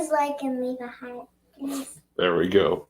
guys like and leave a heart, please. There we go.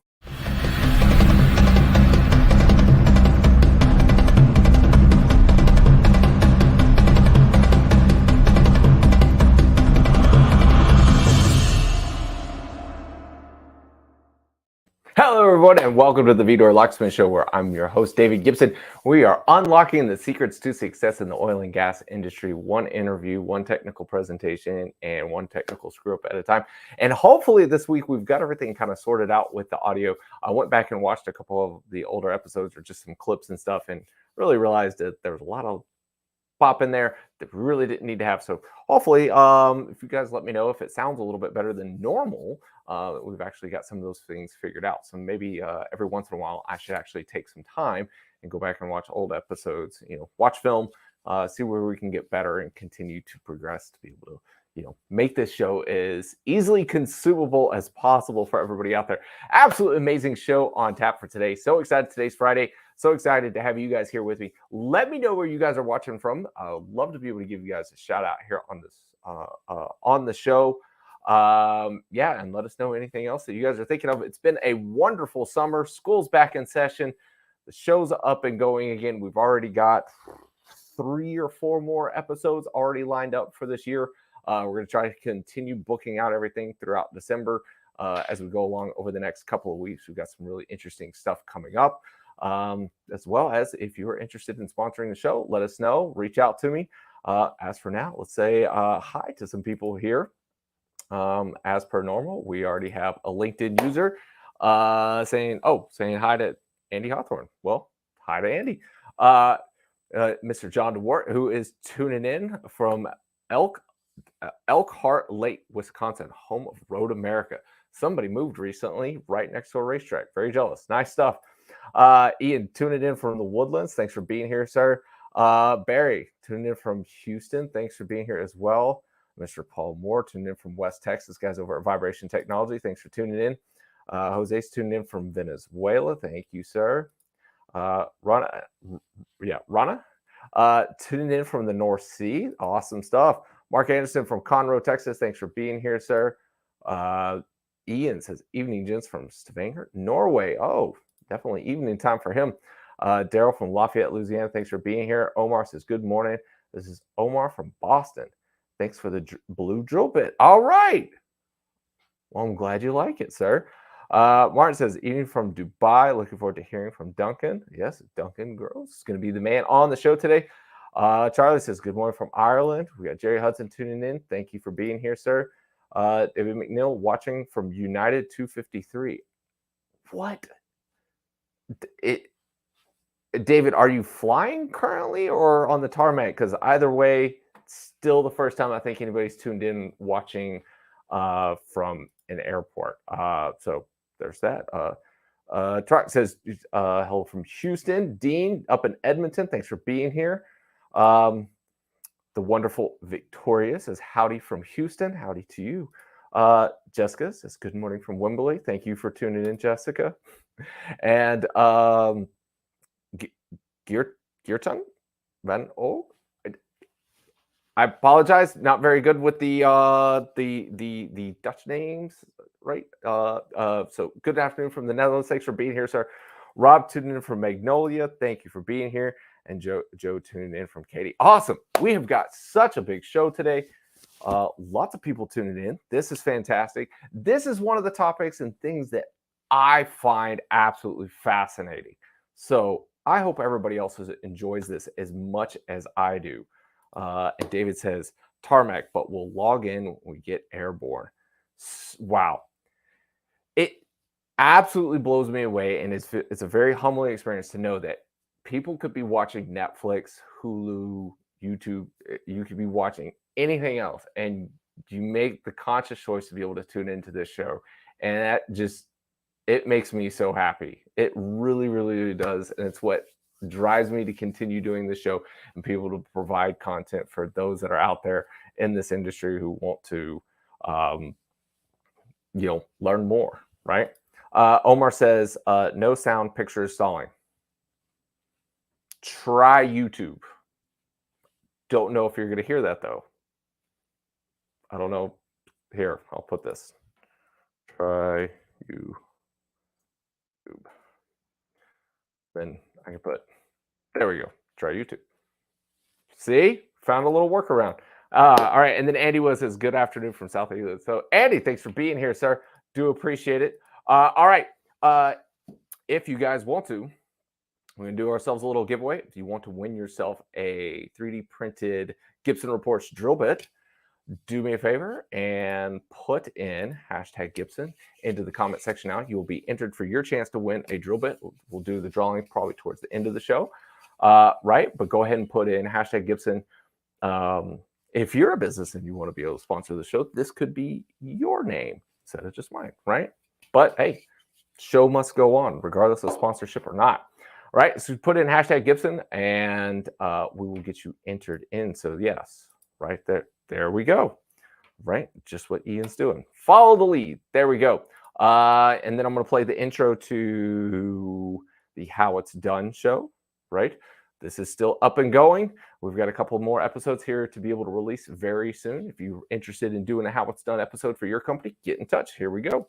Hello, everyone, and welcome to the Vidor Locksmith Show, where I'm your host, David Gibson. We are unlocking the secrets to success in the oil and gas industry, one interview, one technical presentation, and one technical screw-up at a time. And hopefully this week we've got everything kind of sorted out with the audio. I went back and watched a couple of the older episodes, or just some clips and stuff, and really realized that there was a lot of pop in there that we really didn't need to have. So hopefully, if you guys let me know if it sounds a little bit better than normal, we've actually got some of those things figured out. So maybe every once in a while, I should actually take some time and go back and watch old episodes, watch film, see where we can get better and continue to progress to be able to, make this show as easily consumable as possible for everybody out there. Absolutely amazing show on tap for today. So excited. Today's Friday. So excited to have you guys here with me. Let me know where you guys are watching from. I'd love to be able to give you guys a shout out here on this on the show. Yeah, and let us know anything else that you guys are thinking of. It's been a wonderful summer. School's back in session. The show's up and going again. We've already got 3 or 4 more episodes already lined up for this year. We're going to try to continue booking out everything throughout December as we go along over the next couple of weeks. We've got some really interesting stuff coming up. As well as if you're interested in sponsoring the show, let us know. Reach out to me. As for now, let's say hi to some people here. As per normal, we already have a LinkedIn user saying hi to Andy Hawthorne. Well, hi to Andy. Mr. John DeWart, who is tuning in from Elkhart Lake, Wisconsin, home of Road America. Somebody moved recently right next to a racetrack. Very jealous. Nice stuff. Ian, tuning in from the Woodlands. Thanks for being here, sir. Barry, tuning in from Houston. Thanks for being here as well. Mr. Paul Moore, tuning in from West Texas. Guys over at Vibration Technology, thanks for tuning in. Jose's tuning in from Venezuela. Thank you, sir. Rana, tuning in from the North Sea. Awesome stuff. Mark Anderson from Conroe, Texas. Thanks for being here, sir. Ian says, evening, gents, from Stavanger, Norway. Oh, definitely evening time for him. Daryl from Lafayette, Louisiana. Thanks for being here. Omar says, good morning. This is Omar from Boston. Thanks for the blue drill bit. All right. Well, I'm glad you like it, sir. Martin says, evening from Dubai. Looking forward to hearing from Duncan. Yes, Duncan Groves is going to be the man on the show today. Charlie says, good morning from Ireland. We got Jerry Hudson tuning in. Thank you for being here, sir. David McNeil watching from United 253. What? David, are you flying currently or on the tarmac? Because either way, still the first time I think anybody's tuned in watching from an airport. So there's that. Truck says, hello from Houston. Dean up in Edmonton. Thanks for being here. The wonderful Victoria says, howdy from Houston. Howdy to you. Jessica says, good morning from Wembley. Thank you for tuning in, Jessica. And Geertung Van O. I apologize, not very good with the Dutch names, right? So good afternoon from the Netherlands. Thanks for being here, sir. Rob tuning in from Magnolia. Thank you for being here. And Joe tuning in from Katie. Awesome. We have got such a big show today. Lots of people tuning in. This is fantastic. This is one of the topics and things that I find absolutely fascinating. So I hope everybody else enjoys this as much as I do. And David says, tarmac, but we'll log in when we get airborne. Wow. It absolutely blows me away. And it's a very humbling experience to know that people could be watching Netflix, Hulu, YouTube. You could be watching anything else. And you make the conscious choice to be able to tune into this show. And that just, it makes me so happy. It really, really, really does. And it's what drives me to continue doing this show and be able to provide content for those that are out there in this industry who want to, learn more, right? Omar says, no sound, pictures stalling. Try YouTube. Don't know if you're going to hear that, though. I don't know. Here, I'll put this. Try YouTube. Then I can put, there we go. Try YouTube. See, found a little workaround. All right, and then Andy was his good afternoon from South England. So Andy, thanks for being here, sir. Do appreciate it. All right, if you guys want to, we're gonna do ourselves a little giveaway. If you want to win yourself a 3D printed Gibson Reports drill bit, do me a favor and put in hashtag Gibson into the comment section now. You will be entered for your chance to win a drill bit. We'll do the drawing probably towards the end of the show, right? But go ahead and put in hashtag Gibson. If you're a business and you want to be able to sponsor the show, this could be your name instead of just mine, right? But hey, show must go on regardless of sponsorship or not. Right, so put in hashtag Gibson and we will get you entered in. So yes, right there we go. Right, just what Ian's doing. Follow the lead. There we go. And then I'm going to play the intro to the How It's Done show. Right, this is still up and going. We've got a couple more episodes here to be able to release very soon. If you're interested in doing a How It's Done episode for your company, get in touch. Here we go.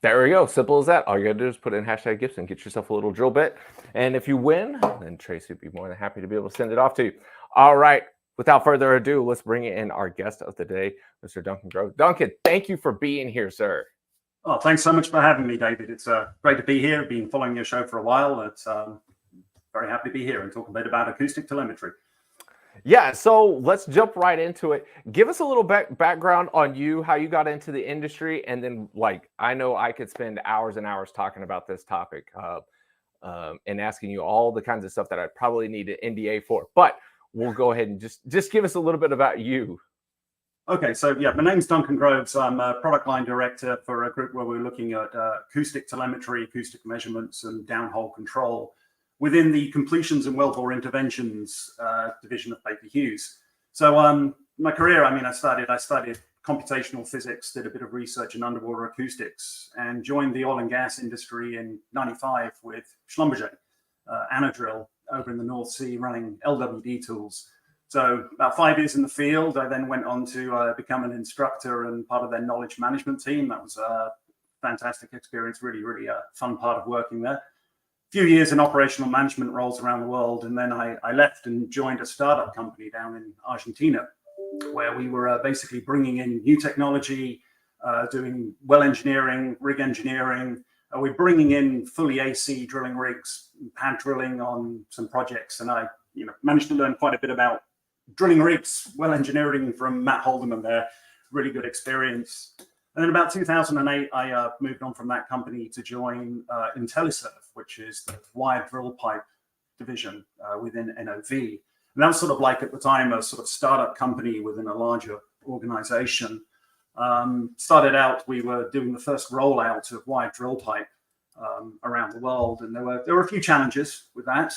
There we go. Simple as that. All you got to do is put in hashtag Gibson, get yourself a little drill bit. And if you win, then Tracy would be more than happy to be able to send it off to you. All right. Without further ado, let's bring in our guest of the day, Mr. Duncan Groves. Duncan, thank you for being here, sir. Oh, thanks so much for having me, David. It's great to be here. I've been following your show for a while. It's very happy to be here and talk a bit about acoustic telemetry. Yeah, so let's jump right into it. Give us a little background on you, how you got into the industry, and then, like, I know I could spend hours and hours talking about this topic and asking you all the kinds of stuff that I probably need an NDA for. But we'll go ahead and just give us a little bit about you. Okay, so yeah, my name's Duncan Groves. I'm a product line director for a group where we're looking at acoustic telemetry, acoustic measurements, and downhole control within the completions and wellbore interventions division of Baker Hughes. So my career, I mean, I studied computational physics, did a bit of research in underwater acoustics, and joined the oil and gas industry in '95 with Schlumberger, Anadrill, over in the North Sea, running LWD tools. So about 5 years in the field, I then went on to become an instructor and part of their knowledge management team. That was a fantastic experience, really, really a fun part of working there. Few years in operational management roles around the world, and then I left and joined a startup company down in Argentina, where we were basically bringing in new technology, doing well engineering, rig engineering. We're bringing in fully AC drilling rigs, pad drilling on some projects, and I managed to learn quite a bit about drilling rigs, well engineering from Matt Holdeman there. Really good experience. And then about 2008, I moved on from that company to join IntelliServe, which is the wired drill pipe division within NOV. And that was sort of like, at the time, a sort of startup company within a larger organization. Started out, we were doing the first rollout of wired drill pipe around the world, and there were a few challenges with that.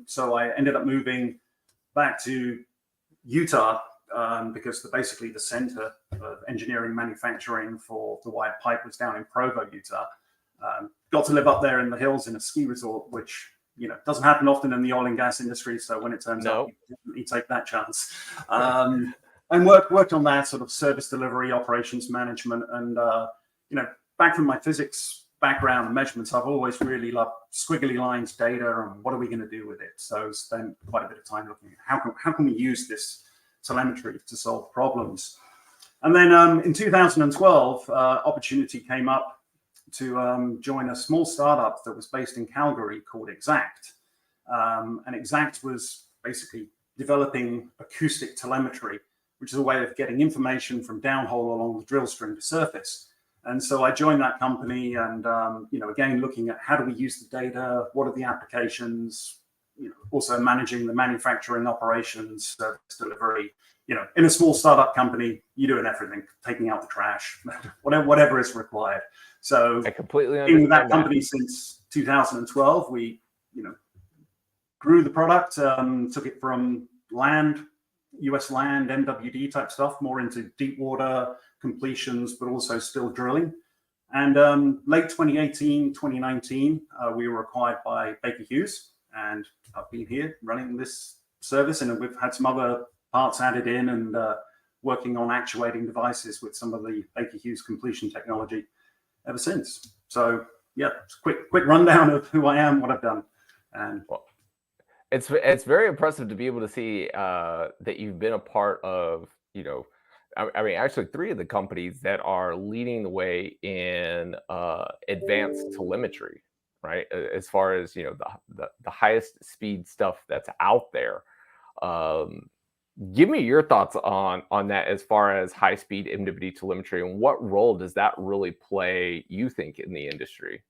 So I ended up moving back to Utah, because basically the center of engineering manufacturing for the wired pipe was down in Provo, Utah. Got to live up there in the hills in a ski resort, which doesn't happen often in the oil and gas industry. So when it turns out, you take that chance. And worked on that sort of service delivery, operations management, and back from my physics background and measurements, I've always really loved squiggly lines, data, and what are we going to do with it? So spent quite a bit of time looking at how can we use this telemetry to solve problems. And then in 2012, opportunity came up to join a small startup that was based in Calgary called Exact. And Exact was basically developing acoustic telemetry, which is a way of getting information from downhole along the drill string to surface. And so I joined that company, and again, looking at how do we use the data, what are the applications, also managing the manufacturing operations, service delivery. In a small startup company, you're doing everything, taking out the trash, whatever is required. So I completely in understand that company since 2012, we, grew the product, took it from US land, MWD type stuff, more into deep water completions, but also still drilling. And late 2018, 2019, we were acquired by Baker Hughes, and I've been here running this service, and we've had some other parts added in and working on actuating devices with some of the Baker Hughes completion technology ever since. So yeah, it's a quick rundown of who I am, what I've done. And it's very impressive to be able to see that you've been a part of, I mean, actually 3 of the companies that are leading the way in advanced telemetry, right? As far as, the highest speed stuff that's out there. Give me your thoughts on that as far as high speed MWD telemetry, and what role does that really play, you think, in the industry?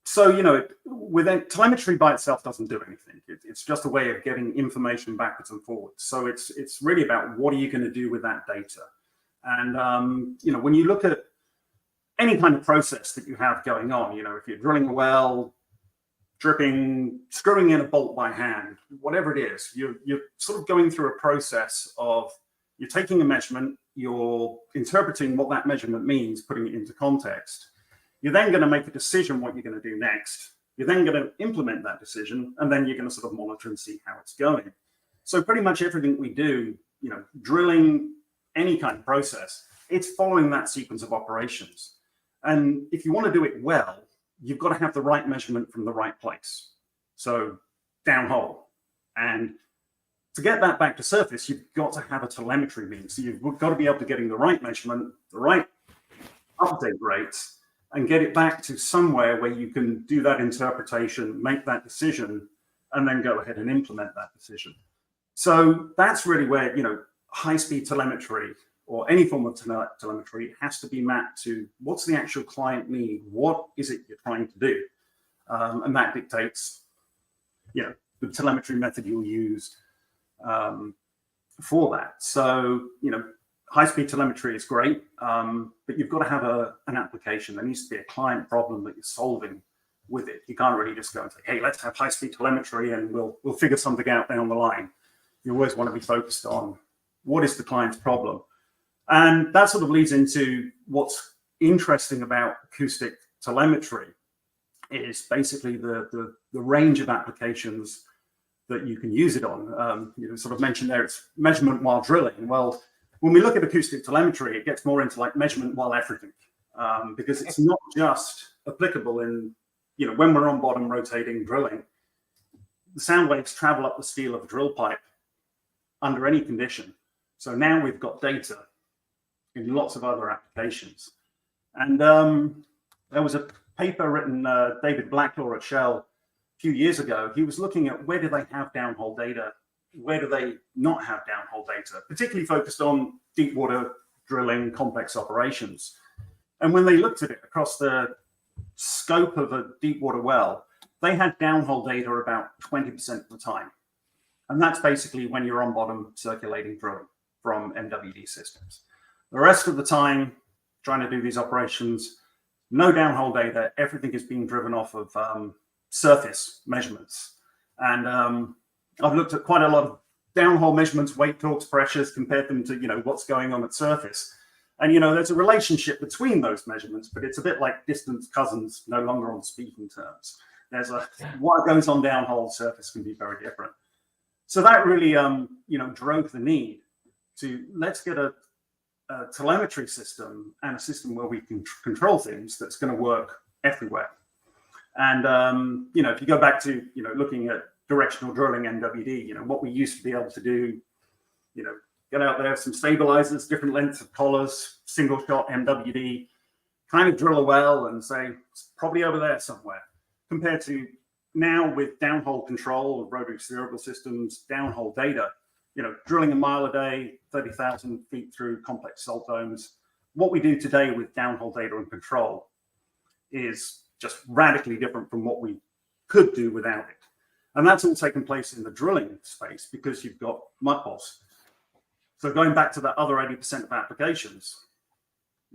So, within telemetry by itself doesn't do anything. It's just a way of getting information backwards and forwards. So it's really about what are you going to do with that data? And, when you look at any kind of process that you have going on, if you're drilling a well, dripping, screwing in a bolt by hand, whatever it is, you're sort of going through a process of you're taking a measurement, you're interpreting what that measurement means, putting it into context. You're then going to make a decision what you're going to do next. You're then going to implement that decision, and then you're going to sort of monitor and see how it's going. So pretty much everything we do, drilling, any kind of process, it's following that sequence of operations. And if you want to do it well, you've got to have the right measurement from the right place. So downhole. And to get that back to surface, you've got to have a telemetry means. So you've got to be able to get the right measurement, the right update rates, and get it back to somewhere where you can do that interpretation, make that decision, and then go ahead and implement that decision. So that's really where, high-speed telemetry or any form of telemetry has to be mapped to what's the actual client need, what is it you're trying to do? And that dictates, the telemetry method you'll use for that. So, high-speed telemetry is great, but you've got to have an application. There needs to be a client problem that you're solving with it. You can't really just go and say, hey, let's have high-speed telemetry and we'll figure something out down the line. You always want to be focused on what is the client's problem. And that sort of leads into what's interesting about acoustic telemetry is basically the range of applications that you can use it on. Sort of mentioned there, it's measurement while drilling. Well, when we look at acoustic telemetry, it gets more into like measurement while everything, because it's not just applicable in, when we're on bottom rotating drilling, the sound waves travel up the steel of a drill pipe under any condition. So now we've got data in lots of other applications. And there was a paper written, David Blacklaw at Shell a few years ago. He was looking at where do they have downhole data, where do they not have downhole data, particularly focused on deep water drilling, complex operations. And when they looked at it across the scope of a deep water well, they had downhole data about 20% of the time. And that's basically when you're on bottom circulating drilling from MWD systems. The rest of the time, trying to do these operations, no downhole data, everything is being driven off of surface measurements. And I've looked at quite a lot of downhole measurements, weight, torques, pressures, compared them to, what's going on at surface. And, there's a relationship between those measurements, but it's a bit like distant cousins, no longer on speaking terms. There's what goes on downhole, surface can be very different. So that really, drove the need to let's get a telemetry system and a system where we can control things that's going to work everywhere. And, if you go back to, looking at directional drilling MWD, what we used to be able to do, get out there, some stabilizers, different lengths of collars, single shot MWD, kind of drill a well and say, it's probably over there somewhere, compared to now with downhole control of rotary steerable systems, downhole data, drilling a mile a day, 30,000 feet through complex salt domes. What we do today with downhole data and control is just radically different from what we could do without it. And that's all taken place in the drilling space because you've got mud pots. So going back to that other 80% of applications,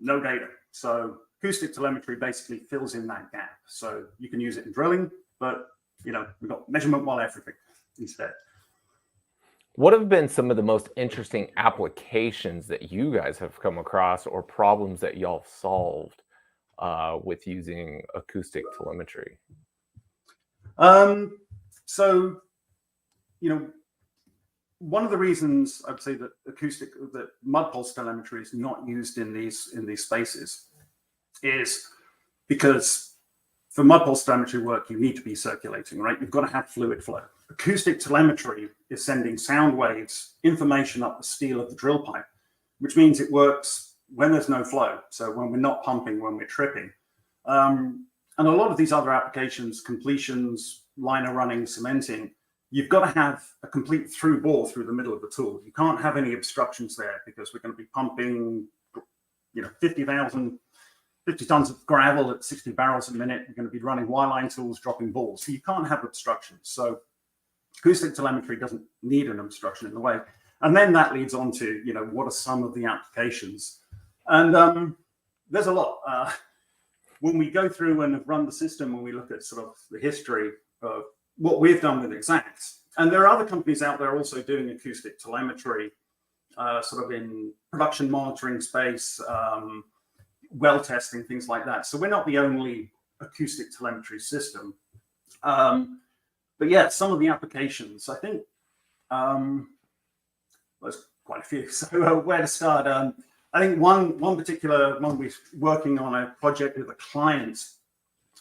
no data. So acoustic telemetry basically fills in that gap. So you can use it in drilling, but we've got measurement while everything instead. What have been some of the most interesting applications that you guys have come across or problems that y'all solved with using acoustic telemetry? So, one of the reasons I'd say that mud pulse telemetry is not used in these spaces is because for mud pulse telemetry work, you need to be circulating, right? You've got to have fluid flow. Acoustic telemetry is sending sound waves, information up the steel of the drill pipe, which means it works when there's no flow. So when we're not pumping, when we're tripping. And a lot of these other applications, completions, liner running, cementing, you've got to have a complete through bore through the middle of the tool. You can't have any obstructions there because we're going to be pumping, 50 tons of gravel at 60 barrels a minute. We're going to be running wireline tools, dropping balls. So you can't have obstructions. So acoustic telemetry doesn't need an obstruction in the way. And then that leads on to, what are some of the applications? And there's a lot. When we go through and have run the system, when we look at sort of the history of what we've done with Exact, and there are other companies out there also doing acoustic telemetry, sort of in production monitoring space, well testing, things like that. So we're not the only acoustic telemetry system. But yeah, some of the applications, I think, there's quite a few. So where to start? I think one particular one we're working on a project with a client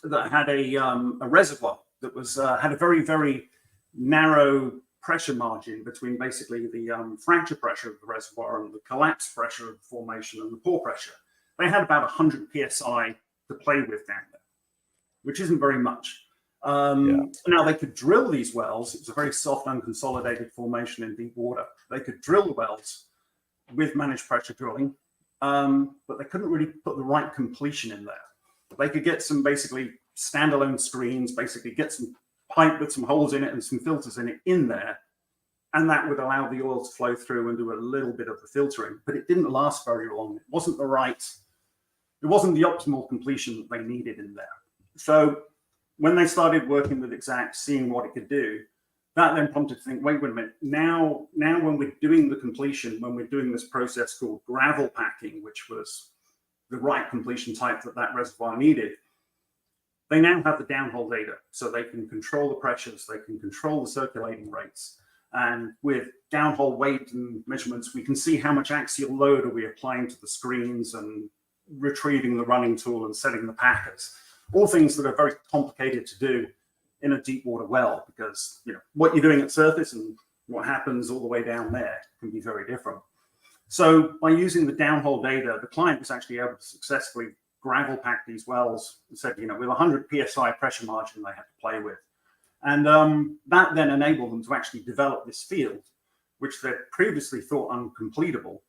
that had a reservoir that was had a very, very narrow pressure margin between basically the fracture pressure of the reservoir and the collapse pressure of the formation and the pore pressure. They had about 100 psi to play with down there, which isn't very much. Now they could drill these wells. It was a very soft, unconsolidated formation in deep water. They could drill the wells with managed pressure drilling, but they couldn't really put the right completion in there. They could get some basically standalone screens, basically get some pipe with some holes in it and some filters in it in there, and that would allow the oil to flow through and do a little bit of the filtering. But it didn't last very long. It wasn't the optimal completion that they needed in there. So when they started working with Exact, seeing what it could do, that then prompted to think, wait a minute, now when we're doing the completion, when we're doing this process called gravel packing, which was the right completion type that reservoir needed, they now have the downhole data. So they can control the pressures, they can control the circulating rates. And with downhole weight and measurements, we can see how much axial load are we applying to the screens and retrieving the running tool and setting the packers. All things that are very complicated to do in a deep water well, because what you're doing at surface and what happens all the way down there can be very different. So by using the downhole data, the client was actually able to successfully gravel pack these wells and said, with 100 psi pressure margin they had to play with. And that then enabled them to actually develop this field, which they previously thought uncompletable,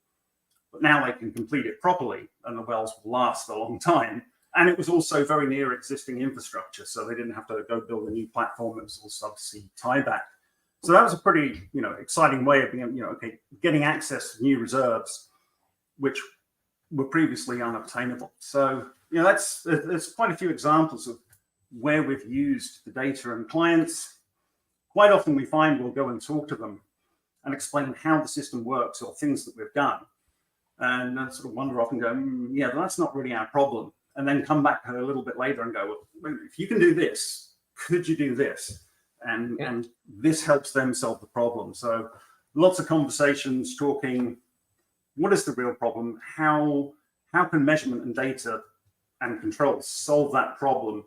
but now they can complete it properly and the wells will last a long time. And it was also very near existing infrastructure, so they didn't have to go build a new platform. It was all subsea tieback. So that was a pretty, exciting way of being, getting access to new reserves, which were previously unobtainable. So, there's quite a few examples of where we've used the data, and clients, quite often we find we'll go and talk to them and explain how the system works or things that we've done. And then sort of wander off and go, yeah, that's not really our problem. And then come back a little bit later and go, well, if you can do this, could you do this? And this helps them solve the problem. So lots of conversations talking, what is the real problem? How can measurement and data and controls solve that problem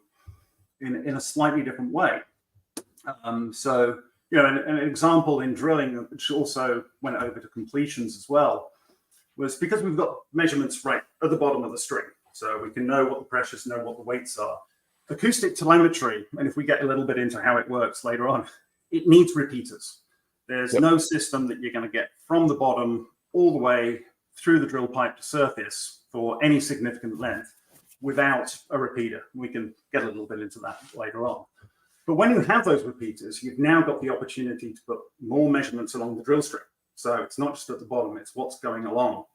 in a slightly different way? So, an example in drilling, which also went over to completions as well, was because we've got measurements right at the bottom of the string. So we can know what the pressures, know what the weights are. Acoustic telemetry, and if we get a little bit into how it works later on, it needs repeaters. There's no system that you're going to get from the bottom all the way through the drill pipe to surface for any significant length without a repeater. We can get a little bit into that later on. But when you have those repeaters, you've now got the opportunity to put more measurements along the drill string. So it's not just at the bottom, it's what's going along.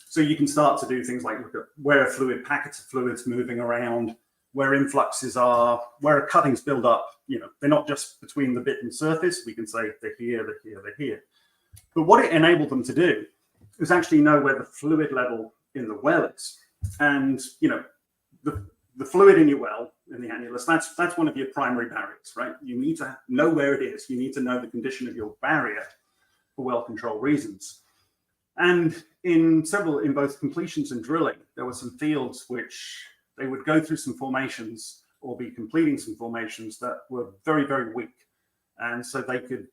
So you can start to do things like look at where a fluid, packets of fluids moving around, where influxes are, where cuttings build up. You know, they're not just between the bit and surface. We can say they're here, they're here, they're here. But what it enabled them to do is actually know where the fluid level in the well is. And, you know, the fluid in your well, in the annulus, that's one of your primary barriers, right? You need to know where it is. You need to know the condition of your barrier for well control reasons. And in both completions and drilling, there were some fields which they would go through some formations or be completing some formations that were very, very weak. And so they could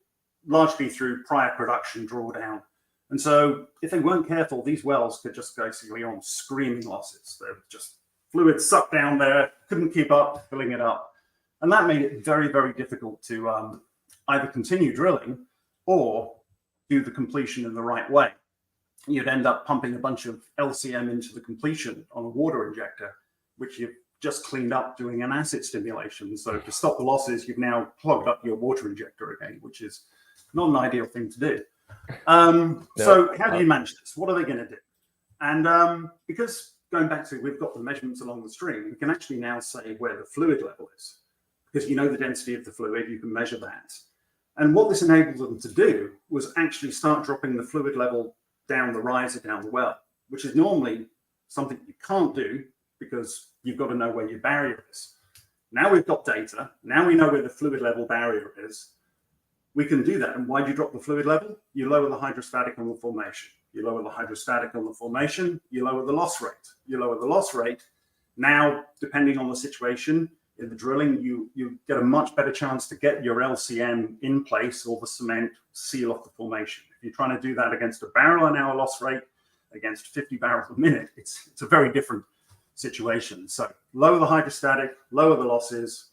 largely through prior production draw down. And so if they weren't careful, these wells could just basically on screaming losses. They're just fluid sucked down there, couldn't keep up, filling it up. And that made it very, very difficult to either continue drilling or do the completion in the right way. You'd end up pumping a bunch of LCM into the completion on a water injector, which you've just cleaned up doing an acid stimulation. So to stop the losses, you've now plugged up your water injector again, which is not an ideal thing to do. So how do you manage this? What are they going to do? And because going back to, we've got the measurements along the stream, we can actually now say where the fluid level is. Because you know the density of the fluid, you can measure that. And what this enabled them to do was actually start dropping the fluid level down the riser, down the well, which is normally something you can't do because you've got to know where your barrier is. Now we've got data. Now we know where the fluid level barrier is. We can do that. And why do you drop the fluid level? You lower the hydrostatic on the formation. You lower the hydrostatic on the formation, you lower the loss rate. You lower the loss rate. Now, depending on the situation, in the drilling, you get a much better chance to get your LCM in place or the cement seal off the formation. If you're trying to do that against a barrel an hour loss rate, against 50 barrels a minute, it's a very different situation. So lower the hydrostatic, lower the losses,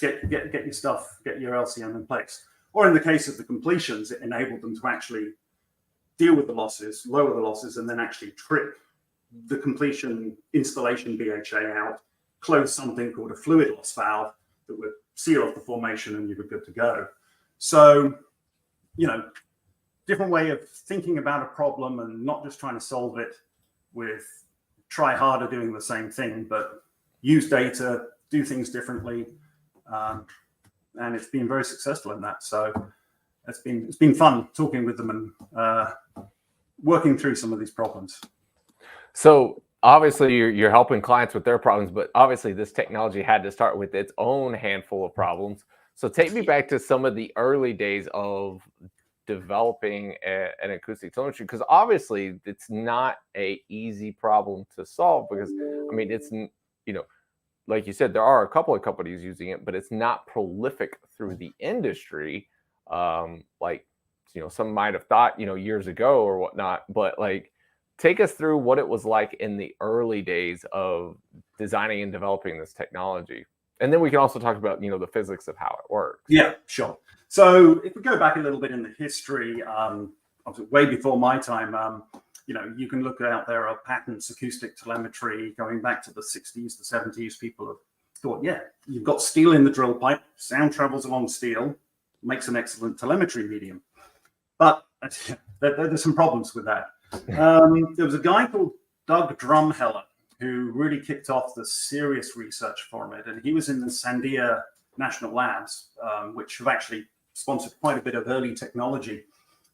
get your stuff, get your LCM in place. Or in the case of the completions, it enabled them to actually deal with the losses, lower the losses, and then actually trick the completion installation BHA out, close something called a fluid loss valve that would seal off the formation and you were good to go. So, you know, different way of thinking about a problem and not just trying to solve it with try harder doing the same thing, but use data, do things differently. And it's been very successful in that. So it's been fun talking with them and working through some of these problems. So obviously you're helping clients with their problems, but obviously this technology had to start with its own handful of problems. So take me back to some of the early days of developing an acoustic telemetry, because obviously it's not an easy problem to solve, because I mean, it's, you know, like you said, there are a couple of companies using it, but it's not prolific through the industry. Like, you know, some might have thought, you know, years ago or whatnot, but like, take us through what it was like in the early days of designing and developing this technology. And then we can also talk about, you know, the physics of how it works. Yeah, sure. So if we go back a little bit in the history, way before my time, you know, you can look out there are patents, acoustic telemetry, going back to the 60s, the 70s. People have thought, yeah, you've got steel in the drill pipe, sound travels along steel, makes an excellent telemetry medium. But there's some problems with that. There was a guy called Doug Drumheller who really kicked off the serious research for it. And he was in the Sandia National Labs, which have actually sponsored quite a bit of early technology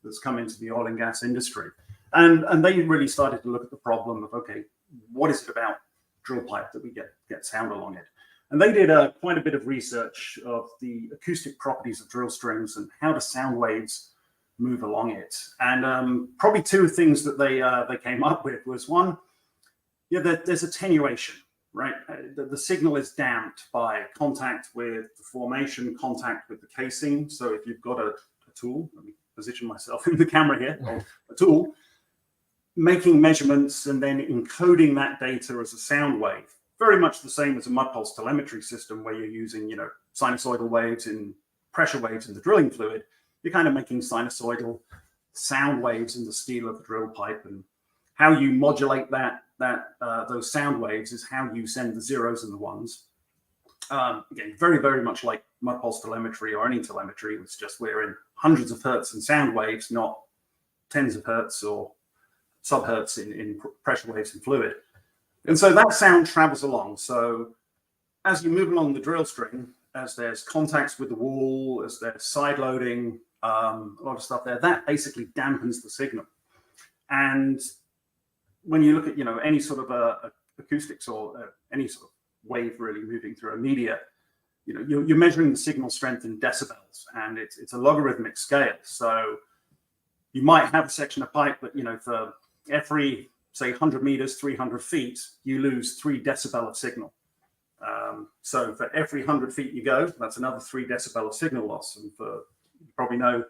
that's come into the oil and gas industry. And they really started to look at the problem of, okay, what is it about drill pipe that we get sound along it? And they did quite a bit of research of the acoustic properties of drill strings and how do sound waves move along it. And probably two things that they came up with was one, yeah, there's attenuation, right? The signal is damped by contact with the formation, contact with the casing. So if you've got a tool, let me position myself in the camera here, or a tool, making measurements and then encoding that data as a sound wave, very much the same as a mud pulse telemetry system where you're using, you know, sinusoidal waves and pressure waves in the drilling fluid. You're kind of making sinusoidal sound waves in the steel of the drill pipe, and how you modulate those sound waves is how you send the zeros and the ones. Again, very, very much like mud pulse telemetry or any telemetry. It's just we're in hundreds of hertz in sound waves, not tens of hertz or subhertz in pressure waves and fluid. And so that sound travels along. So as you move along the drill string, as there's contacts with the wall, as there's side loading, a lot of stuff there, that basically dampens the signal. And when you look at, any sort of acoustics or any sort of wave really moving through a media, you're measuring the signal strength in decibels, and it's a logarithmic scale. So you might have a section of pipe that, for every, say, 100 meters, 300 feet, you lose 3 decibel of signal. So for every 100 feet you go, that's another 3 decibel of signal loss. And you probably know,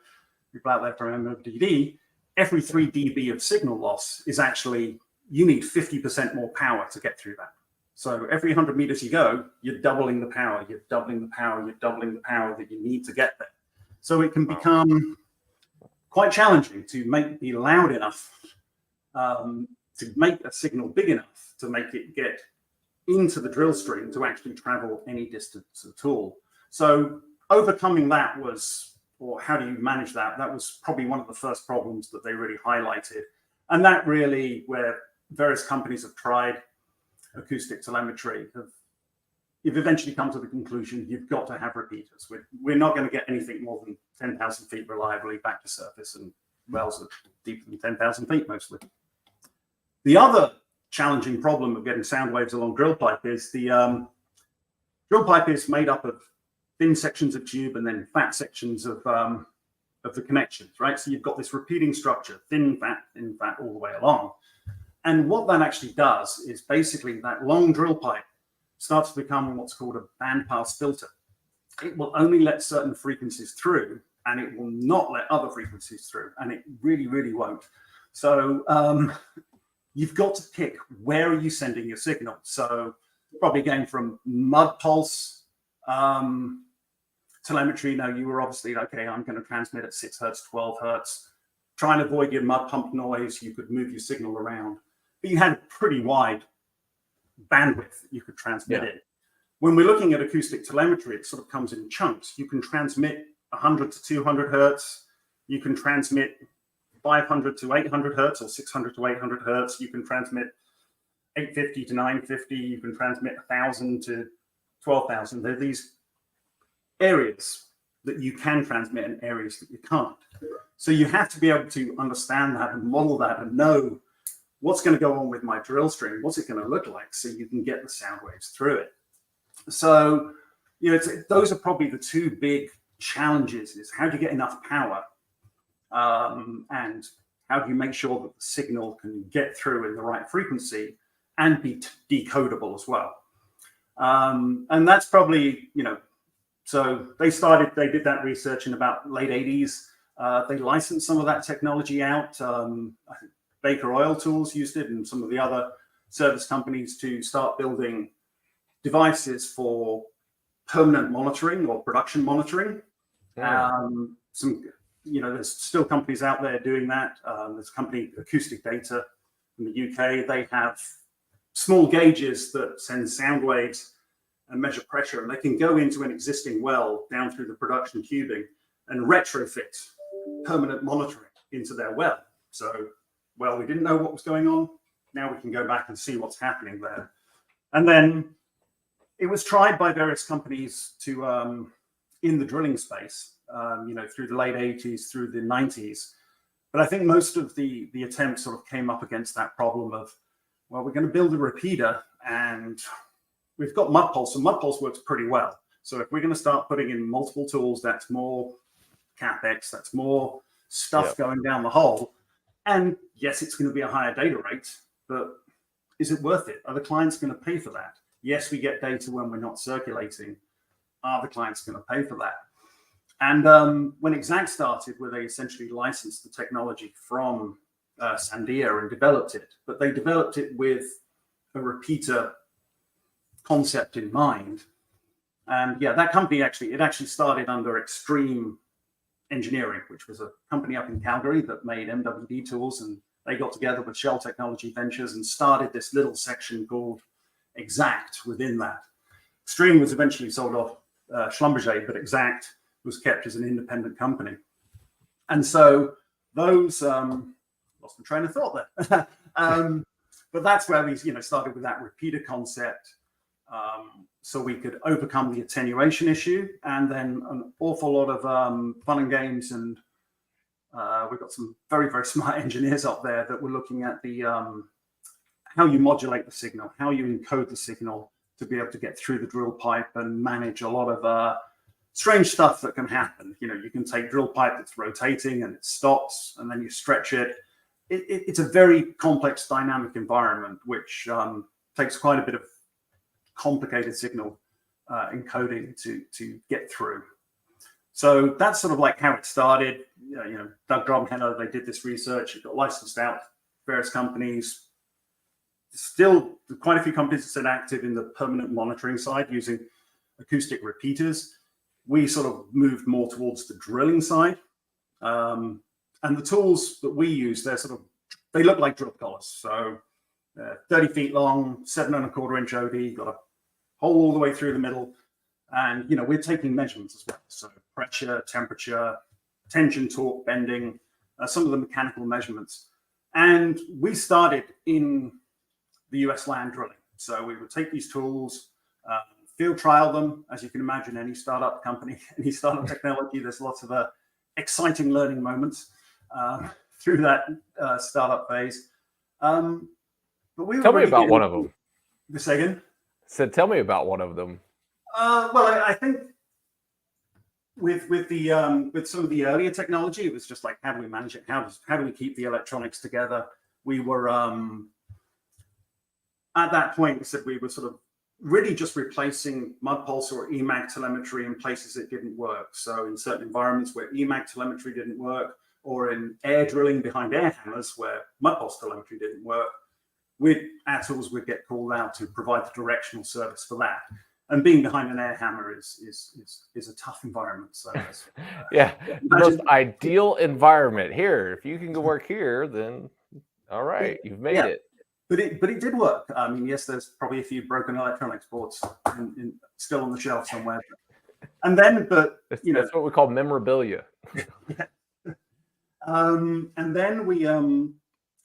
people out there from MODD, every 3 dB of signal loss is actually, you need 50% more power to get through that. So every 100 meters you go, you're doubling the power, you're doubling the power, you're doubling the power that you need to get there. So it can become quite challenging to be loud enough to make a signal big enough to make it get into the drill string to actually travel any distance at all. So overcoming that or how do you manage that? That was probably one of the first problems that they really highlighted. And that really, where various companies have tried acoustic telemetry, you've eventually come to the conclusion you've got to have repeaters. We're not going to get anything more than 10,000 feet reliably back to surface, and wells are deeper than 10,000 feet mostly. The other challenging problem of getting sound waves along drill pipe is the drill pipe is made up of thin sections of tube and then fat sections of the connections, right? So you've got this repeating structure, thin, fat, all the way along. And what that actually does is basically that long drill pipe starts to become what's called a bandpass filter. It will only let certain frequencies through, and it will not let other frequencies through, and it really, really won't. So you've got to pick where are you sending your signal. So probably going from mud pulse telemetry. Now you were obviously, okay, I'm going to transmit at 6 hertz, 12 hertz. Try and avoid your mud pump noise. You could move your signal around, but you had a pretty wide bandwidth that you could transmit in. When we're looking at acoustic telemetry, it sort of comes in chunks. You can transmit 100 to 200 hertz. You can transmit 500 to 800 hertz or 600 to 800 hertz. You can transmit 850 to 950. You can transmit 1,000 to 12,000. There are these areas that you can transmit and areas that you can't. So you have to be able to understand that and model that and know what's going to go on with my drill string. What's it going to look like so you can get the sound waves through it. So, those are probably the 2 big challenges: is how do you get enough power, and how do you make sure that the signal can get through in the right frequency and be decodable as well. And that's probably, so they did that research in about late 80s. They licensed some of that technology out. I think Baker Oil Tools used it, and some of the other service companies, to start building devices for permanent monitoring or production monitoring. There's still companies out there doing that. There's a company, Acoustic Data, in the UK. They have small gauges that send sound waves and measure pressure, and they can go into an existing well down through the production tubing and retrofit permanent monitoring into their well. So, we didn't know what was going on. Now we can go back and see what's happening there. And then it was tried by various companies to in the drilling space, through the late 80s, through the 90s. But I think most of the attempts sort of came up against that problem of, we're going to build a repeater and we've got mud pulse, and mud pulse works pretty well. So if we're going to start putting in multiple tools, that's more CapEx, that's more stuff going down the hole. And yes, it's going to be a higher data rate, but is it worth it? Are the clients going to pay for that? Yes, we get data when we're not circulating. Are the clients going to pay for that? And when Exact started, where they essentially licensed the technology from Sandia and developed it, but they developed it with a repeater concept in mind. And that company actually started under Extreme Engineering, which was a company up in Calgary that made MWD tools, and they got together with Shell Technology Ventures and started this little section called Exact within that. Stream was eventually sold off Schlumberger, but Exact was kept as an independent company. And so those, lost my train of thought there. But that's where we started with that repeater concept. So we could overcome the attenuation issue, and then an awful lot of fun and games. And we've got some very, very smart engineers up there that were looking at the how you modulate the signal, how you encode the signal to be able to get through the drill pipe and manage a lot of strange stuff that can happen. You can take drill pipe that's rotating and it stops, and then you stretch it. It's a very complex dynamic environment, which takes quite a bit of complicated signal encoding to get through. So that's sort of like how it started. Doug Drumheller, they did this research. It got licensed out to various companies. Still, quite a few companies are still active in the permanent monitoring side using acoustic repeaters. We sort of moved more towards the drilling side. And the tools that we use, they look like drill collars. So 30 feet long, 7¼ inch OD, got a hole all the way through the middle. And, we're taking measurements as well. So pressure, temperature, tension, torque, bending, some of the mechanical measurements. And we started in the US land drilling. So we would take these tools, field trial them. As you can imagine, any startup company, any startup technology, there's lots of exciting learning moments through that startup phase. But tell me about one of them. Say again? Said, tell me about one of them. Well, I think with some of the earlier technology, it was just like, how do we manage it? How do we keep the electronics together? We were at that point, we said we were sort of really just replacing mud pulse or EMAG telemetry in places it didn't work. So in certain environments where EMAG telemetry didn't work, or in air drilling behind air hammers where mud pulse telemetry didn't work, our tools would get called out to provide the directional service for that. And being behind an air hammer is a tough environment. So yeah, the most ideal environment here. If you can go work here, then all right, you've made it. But it did work. I mean, yes, there's probably a few broken electronics boards still on the shelf somewhere. And then, that's what we call memorabilia. And then we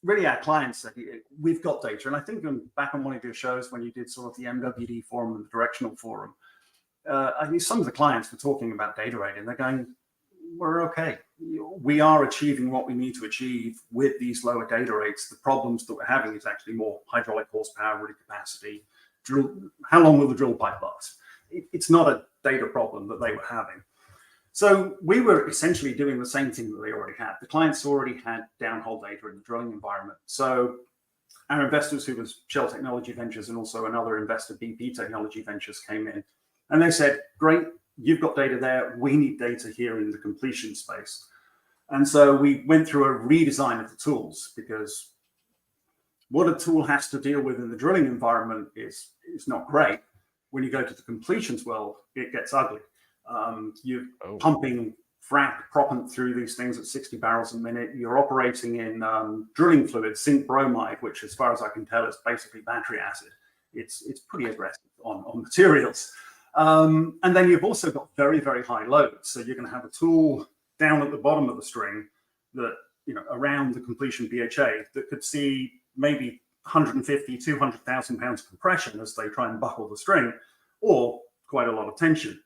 really, our clients said, we've got data. And I think back on one of your shows when you did sort of the MWD forum and the directional forum, I think some of the clients were talking about data rate, and they're going, we're okay. We are achieving what we need to achieve with these lower data rates. The problems that we're having is actually more hydraulic horsepower, rig capacity, how long will the drill pipe last? It's not a data problem that they were having. So we were essentially doing the same thing that they already had. The clients already had downhole data in the drilling environment. So our investors, who was Shell Technology Ventures and also another investor, BP Technology Ventures, came in and they said, great, you've got data there. We need data here in the completion space. And so we went through a redesign of the tools, because what a tool has to deal with in the drilling environment is not great. When you go to the completions world, it gets ugly. You're pumping frac proppant through these things at 60 barrels a minute. You're operating in drilling fluid, zinc bromide, which, as far as I can tell, is basically battery acid. It's pretty aggressive on materials. And then you've also got very, very high loads. So you're going to have a tool down at the bottom of the string that, around the completion BHA, that could see maybe 150, 200,000 pounds of compression as they try and buckle the string, or quite a lot of tension,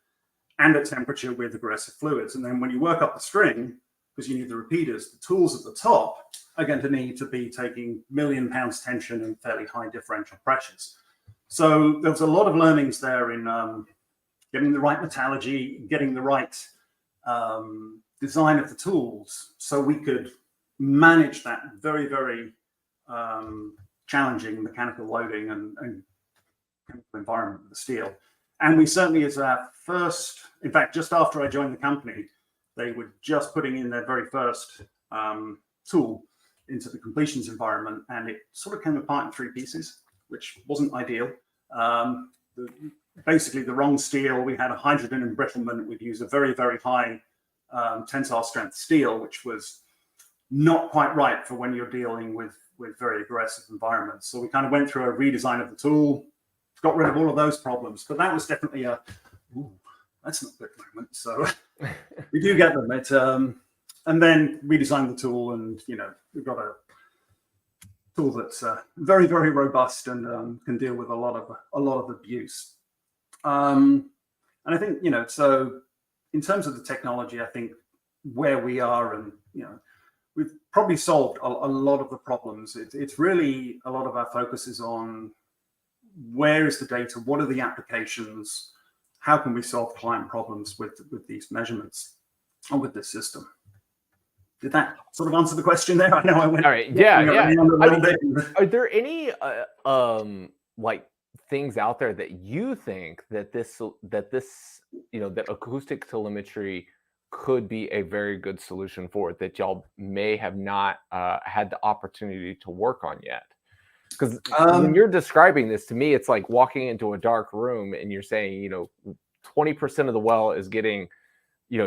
and at temperature with aggressive fluids. And then when you work up the string, because you need the repeaters, the tools at the top are going to need to be taking million pounds tension and fairly high differential pressures. So there was a lot of learnings there in getting the right metallurgy, getting the right design of the tools, so we could manage that very, very challenging mechanical loading and environment with the steel. And we certainly, as our first, in fact, just after I joined the company, they were just putting in their very first tool into the completions environment, and it sort of came apart in 3 pieces, which wasn't ideal. Basically, the wrong steel. We had a hydrogen embrittlement. We'd use a very, very high tensile strength steel, which was not quite right for when you're dealing with very aggressive environments. So we kind of went through a redesign of the tool, got rid of all of those problems. But that was definitely that's not a good moment. So we do get them. And then we designed the tool, and we've got a tool that's very, very robust and can deal with a lot of abuse. And I think so in terms of the technology, I think where we are, and we've probably solved a lot of the problems. It's really a lot of our focus is on where is the data, what are the applications, how can we solve client problems with these measurements or with this system. Did that sort of answer the question there? I know I went. All right. Yeah. Are there any like things out there that you think that that acoustic telemetry could be a very good solution for, that y'all may have not had the opportunity to work on yet? Because when you're describing this to me, it's like walking into a dark room and you're saying 20% of the well is getting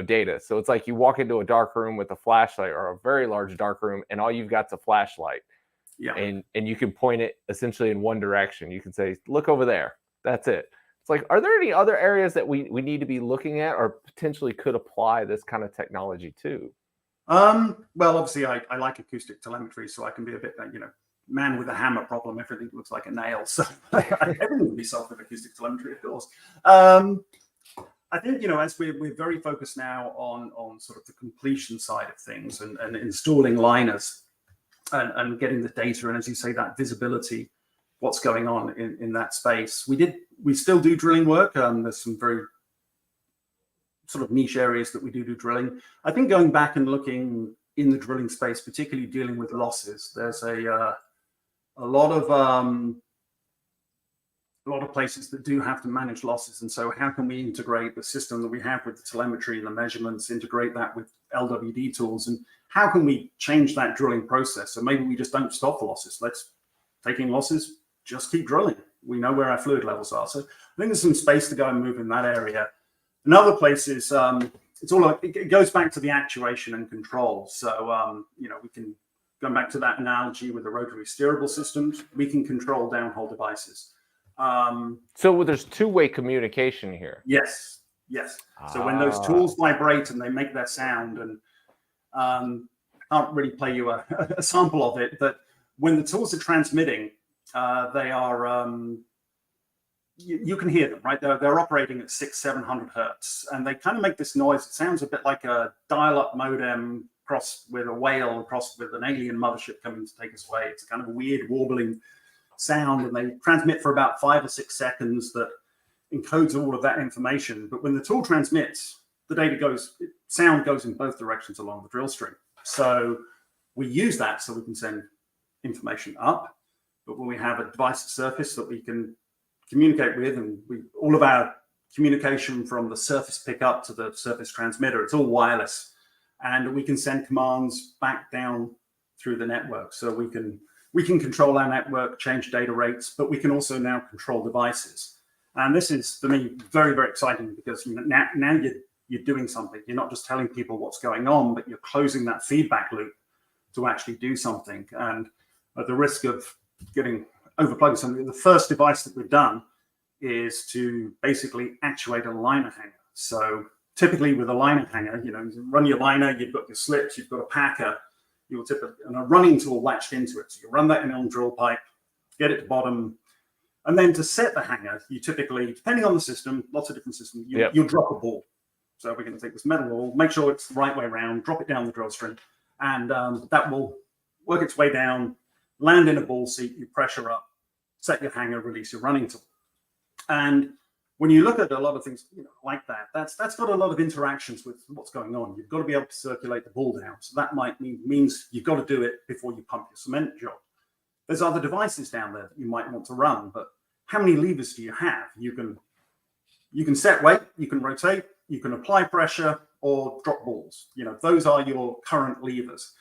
data. So it's like you walk into a dark room with a flashlight, or a very large dark room, and all you've got's a flashlight. Yeah. And you can point it essentially in one direction. You can say, look over there. That's it. It's like, are there any other areas that we need to be looking at, or potentially could apply this kind of technology to? Well, obviously I like acoustic telemetry, so I can be a bit, man with a hammer problem. Everything looks like a nail. So everything will be solved with acoustic telemetry, of course. I think, as we're very focused now on sort of the completion side of things, and installing liners and getting the data, and as you say, that visibility, what's going on in that space. We still do drilling work. There's some very sort of niche areas that we do drilling. I think going back and looking in the drilling space, particularly dealing with losses, there's a lot of places that do have to manage losses. And so how can we integrate the system that we have with the telemetry and the measurements, integrate that with LWD tools, and how can we change that drilling process? So maybe we just don't stop the losses. Let's taking losses, just keep drilling. We know where our fluid levels are. So I think there's some space to go and move in that area. Another place is it goes back to the actuation and control. So we can go back to that analogy with the rotary steerable systems. We can control downhole devices. So there's two-way communication here. Yes. So when those tools vibrate and they make their sound, and I can't really play you a sample of it, but when the tools are transmitting, they are you can hear them, right? They're operating at 600-700 hertz, and they kind of make this noise. It sounds a bit like a dial-up modem crossed with a whale, crossed with an alien mothership coming to take us away. It's kind of a weird warbling sound, and they transmit for about 5 or 6 seconds that encodes all of that information. But when the tool transmits, sound goes in both directions along the drill string. So we use that so we can send information up. But when we have a device surface that we can communicate with, and all of our communication from the surface pickup to the surface transmitter, it's all wireless, and we can send commands back down through the network. So we can control our network, change data rates, but we can also now control devices. And this is, for me, very, very exciting, because now you're doing something. You're not just telling people what's going on, but you're closing that feedback loop to actually do something. And at the risk of getting overplugging something, the first device that we've done is to basically actuate a liner hanger. So typically with a liner hanger, you run your liner, you've got your slips, you've got a packer, you'll tip it, and a running tool latched into it. So you run that in on drill pipe, get it to bottom, and then to set the hanger, you typically, depending on the system, lots of different systems, you'll drop a ball. So we're going to take this metal ball, make sure it's the right way around, drop it down the drill string, and that will work its way down, land in a ball seat, you pressure up, set your hanger, release your running tool. And when you look at a lot of things like that, that's got a lot of interactions with what's going on. You've got to be able to circulate the ball down. So that might means you've got to do it before you pump your cement job. There's other devices down there that you might want to run, but how many levers do you have? You can set weight, you can rotate, you can apply pressure, or drop balls. Those are your current levers.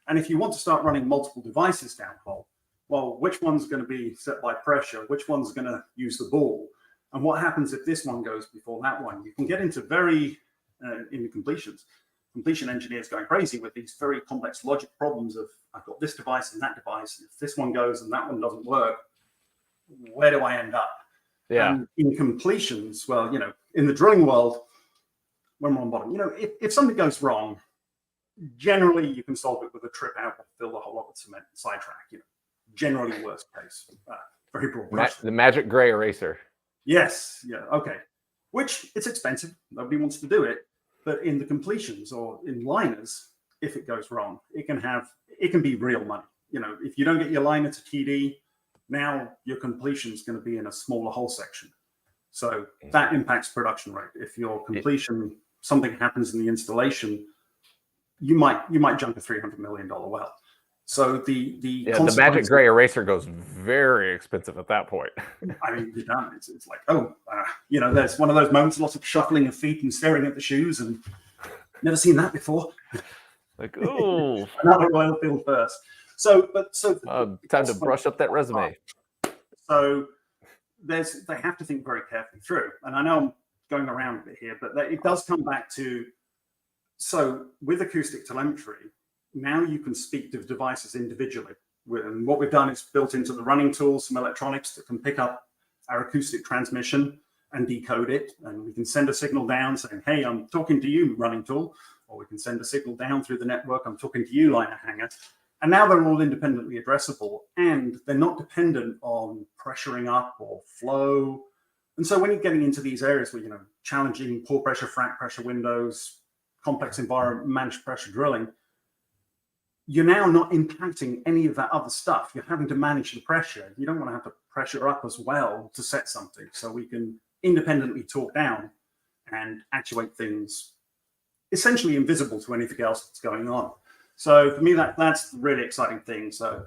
And if you want to start running multiple devices downhole, well, which one's going to be set by pressure? Which one's going to use the ball? And what happens if this one goes before that one? You can get into in the completion engineers going crazy with these very complex logic problems of, I've got this device and that device, and if this one goes and that one doesn't work, where do I end up? Yeah. And in completions, well, in the drilling world, when we're on bottom, if something goes wrong, generally you can solve it with a trip out or fill the whole lot with cement, sidetrack. Generally worst case. Very broad brush. The magic gray eraser. Yes. Yeah. Okay. Which it's expensive. Nobody wants to do it. But in the completions or in liners, if it goes wrong, it can be real money. If you don't get your liner to TD, now your completion is going to be in a smaller hole section. So that impacts production rate. If your completion, something happens in the installation, you might junk a $300 million well. So the magic gray eraser goes very expensive at that point. I mean, you're done. It's like, there's one of those moments, lots of shuffling of feet and staring at the shoes, and never seen that before. Like, oh, another oil field burst. So time to brush up that resume. So they have to think very carefully through. And I know I'm going around a bit here, but it does come back to, so with acoustic telemetry, now you can speak to devices individually. And what we've done is built into the running tools some electronics that can pick up our acoustic transmission and decode it. And we can send a signal down saying, hey, I'm talking to you, running tool. Or we can send a signal down through the network, I'm talking to you, liner hanger. And now they're all independently addressable, and they're not dependent on pressuring up or flow. And so when you're getting into these areas where, challenging poor pressure, frac pressure windows, complex environment, managed pressure drilling, you're now not impacting any of that other stuff. You're having to manage the pressure. You don't want to have to pressure up as well to set something. So we can independently talk down and actuate things essentially invisible to anything else that's going on. So for me, that's the really exciting thing. So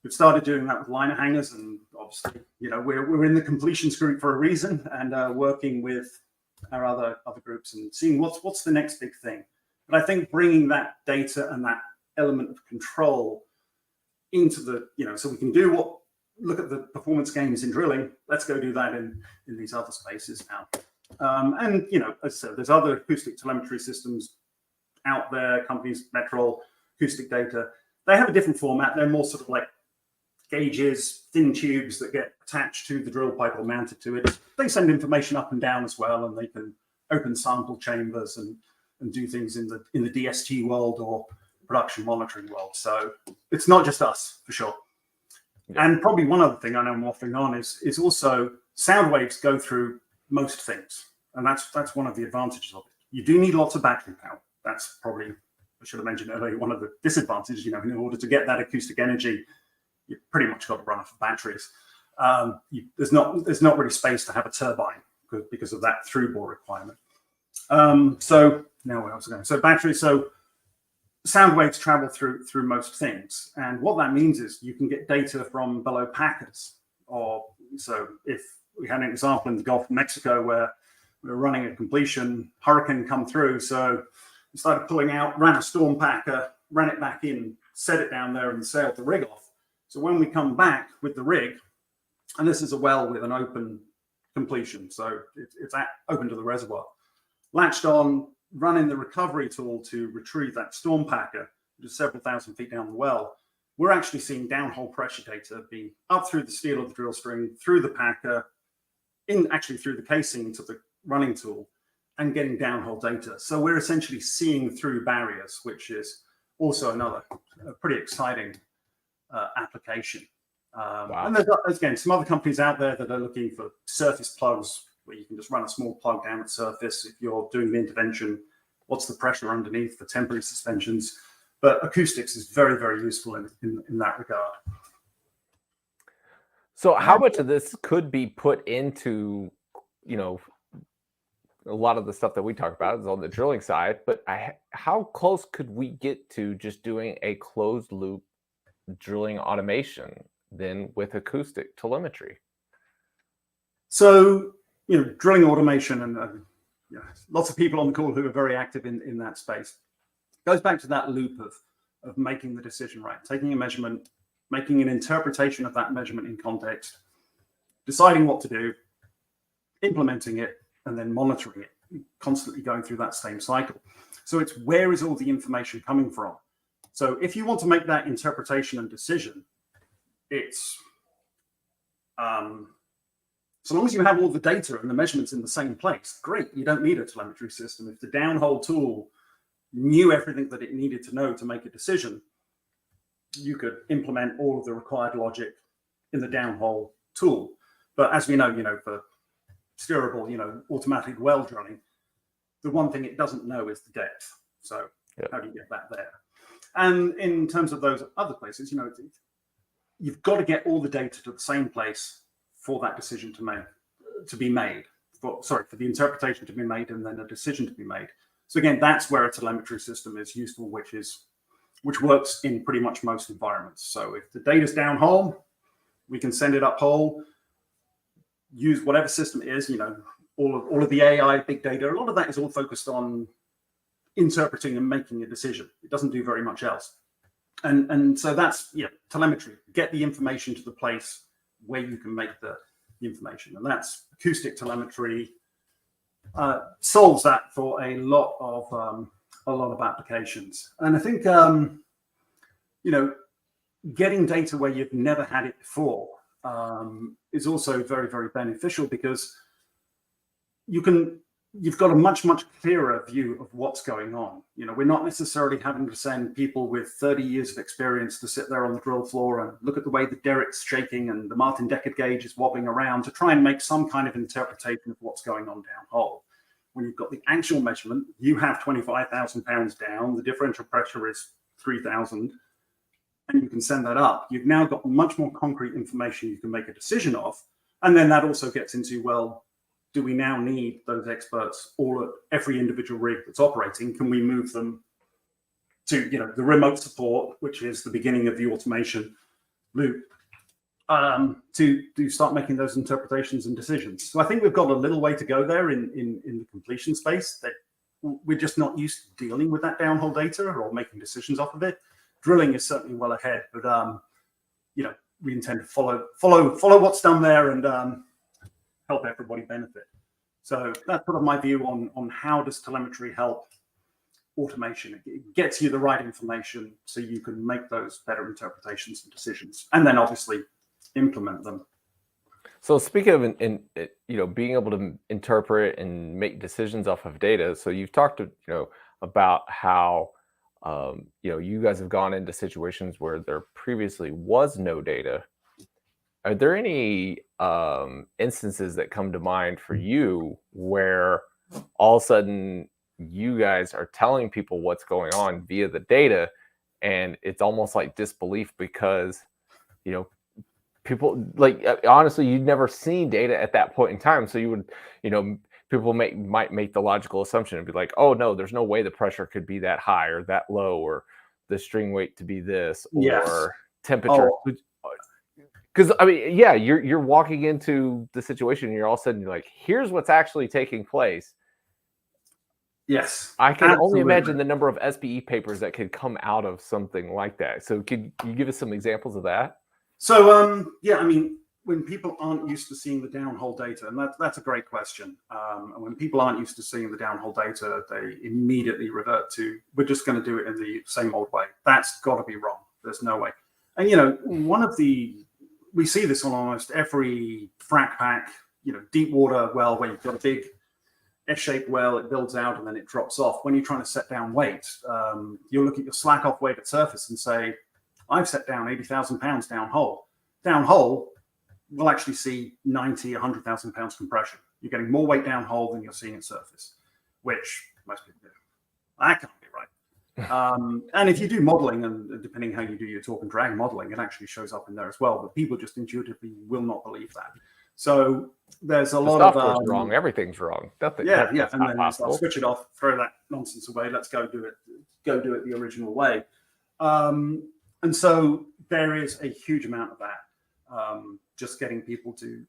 we've started doing that with liner hangers, and obviously, we're in the completions group for a reason, and working with our other groups and seeing what's the next big thing. But I think bringing that data and that element of control into the, so we can look at the performance gains in drilling. Let's go do that in these other spaces now. And as I said, there's other acoustic telemetry systems out there, companies, Metrol, Acoustic Data. They have a different format. They're more sort of like gauges, thin tubes that get attached to the drill pipe or mounted to it. They send information up and down as well, and they can open sample chambers and do things in the DST world or production monitoring world. So it's not just us, for sure. Yeah. And probably one other thing I know I'm waffling on is also sound waves go through most things, and that's one of the advantages of it. You do need lots of battery power. That's probably, I should have mentioned earlier, one of the disadvantages. In order to get that acoustic energy, you pretty much got to run off of batteries. There's not really space to have a turbine because of that through bore requirement. So now where else going? So batteries. So sound waves travel through most things, and what that means is you can get data from below packers. Or so if we had an example in the Gulf of Mexico where we were running a completion, hurricane come through, so we started pulling out, ran a storm packer, ran it back in, set it down there, and sailed the rig off. So when we come back with the rig, and this is a well with an open completion, so it's open to the reservoir, latched on, running the recovery tool to retrieve that storm packer, which is several thousand feet down the well, we're actually seeing downhole pressure data being up through the steel of the drill string, through the packer, through the casing to the running tool, and getting downhole data. So we're essentially seeing through barriers, which is also another pretty exciting application. Wow. And there's, again, some other companies out there that are looking for surface plugs where you can just run a small plug down at surface. If you're doing the intervention, what's the pressure underneath for temporary suspensions? But acoustics is very, very useful in that regard. So how much of this could be put into, a lot of the stuff that we talk about is on the drilling side, but how close could we get to just doing a closed loop drilling automation then with acoustic telemetry? So, drilling automation, and lots of people on the call who are very active in that space, goes back to that loop of making the decision right, taking a measurement, making an interpretation of that measurement in context, deciding what to do, implementing it, and then monitoring it, constantly going through that same cycle. So it's where is all the information coming from? So if you want to make that interpretation and decision, it's So long as you have all the data and the measurements in the same place, great. You don't need a telemetry system. If the downhole tool knew everything that it needed to know to make a decision, you could implement all of the required logic in the downhole tool. But as we know, for steerable, automatic well drilling, the one thing it doesn't know is the depth. So how do you get that there? And in terms of those other places, you've got to get all the data to the same place for that decision to be made. For the interpretation to be made and then a decision to be made. So again, that's where a telemetry system is useful, which works in pretty much most environments. So if the data's downhole, we can send it uphole, use whatever system it is, all of the AI, big data, a lot of that is all focused on interpreting and making a decision. It doesn't do very much else. And so that's telemetry. Get the information to the place where you can make the information. And that's acoustic telemetry solves that for a lot of applications. And I think getting data where you've never had it before is also very, very beneficial, because you've got a much clearer view of what's going on. We're not necessarily having to send people with 30 years of experience to sit there on the drill floor and look at the way the derrick's shaking and the Martin Deckard gauge is wobbling around to try and make some kind of interpretation of what's going on downhole. When you've got the actual measurement, you have 25,000 pounds down, the differential pressure is 3,000, and you can send that up. You've now got much more concrete information you can make a decision of. And then that also gets into, well, do we now need those experts all at every individual rig that's operating? Can we move them to the remote support, which is the beginning of the automation loop, to start making those interpretations and decisions? So I think we've got a little way to go there in the completion space. That we're just not used to dealing with that downhole data or making decisions off of it. Drilling is certainly well ahead, but we intend to follow what's done there and help everybody benefit. So that's sort of my view on how does telemetry help automation. It gets you the right information so you can make those better interpretations and decisions, and then obviously implement them. So speaking of being able to interpret and make decisions off of data, so you've talked about how you guys have gone into situations where there previously was no data. Are there any instances that come to mind for you where all of a sudden you guys are telling people what's going on via the data, and it's almost like disbelief because people, like, honestly, you'd never seen data at that point in time, so you would people might make the logical assumption and be like, oh no, there's no way the pressure could be that high or that low, or the string weight to be this, or temperature. Because you're walking into the situation and you're all of a sudden like, here's what's actually taking place. Yes, I can only imagine the number of SBE papers that could come out of something like that. So could you give us some examples of that? So when people aren't used to seeing the downhole data, and that's a great question. And when people aren't used to seeing the downhole data, they immediately revert to, we're just going to do it in the same old way. That's got to be wrong. There's no way. And we see this on almost every frac pack, deep water well, where you've got a big S-shaped well, it builds out and then it drops off. When you're trying to set down weight, you'll look at your slack off weight at surface and say, I've set down 80,000 pounds downhole. Downhole, we'll actually see 90, 100,000 pounds compression. You're getting more weight downhole than you're seeing at surface, which most people do. That can't be right. And if you do modeling, and depending how you do your torque and drag modeling, it actually shows up in there as well. But people just intuitively will not believe that. So there's a lot of wrong. Everything's wrong. Nothing. And then I'll switch it off, throw that nonsense away. Let's go do it the original way. And so there is a huge amount of that. Just getting people to,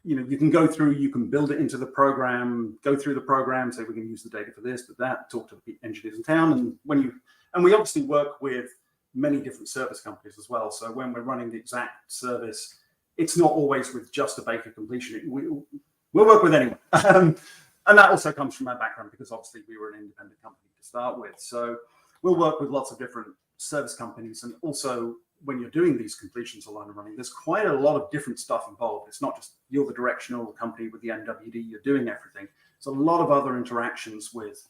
you can go through, you can build it into the program, go through the program, say we can use the data for this, but that, talk to the engineers in town. And we obviously work with many different service companies as well. So when we're running the exact service, it's not always with just a Baker completion. We'll work with anyone. And that also comes from our background, because obviously we were an independent company to start with. So we'll work with lots of different service companies, and also when you're doing these completions of line of running, there's quite a lot of different stuff involved. It's not just you're the directional company with the MWD, you're doing everything. There's a lot of other interactions with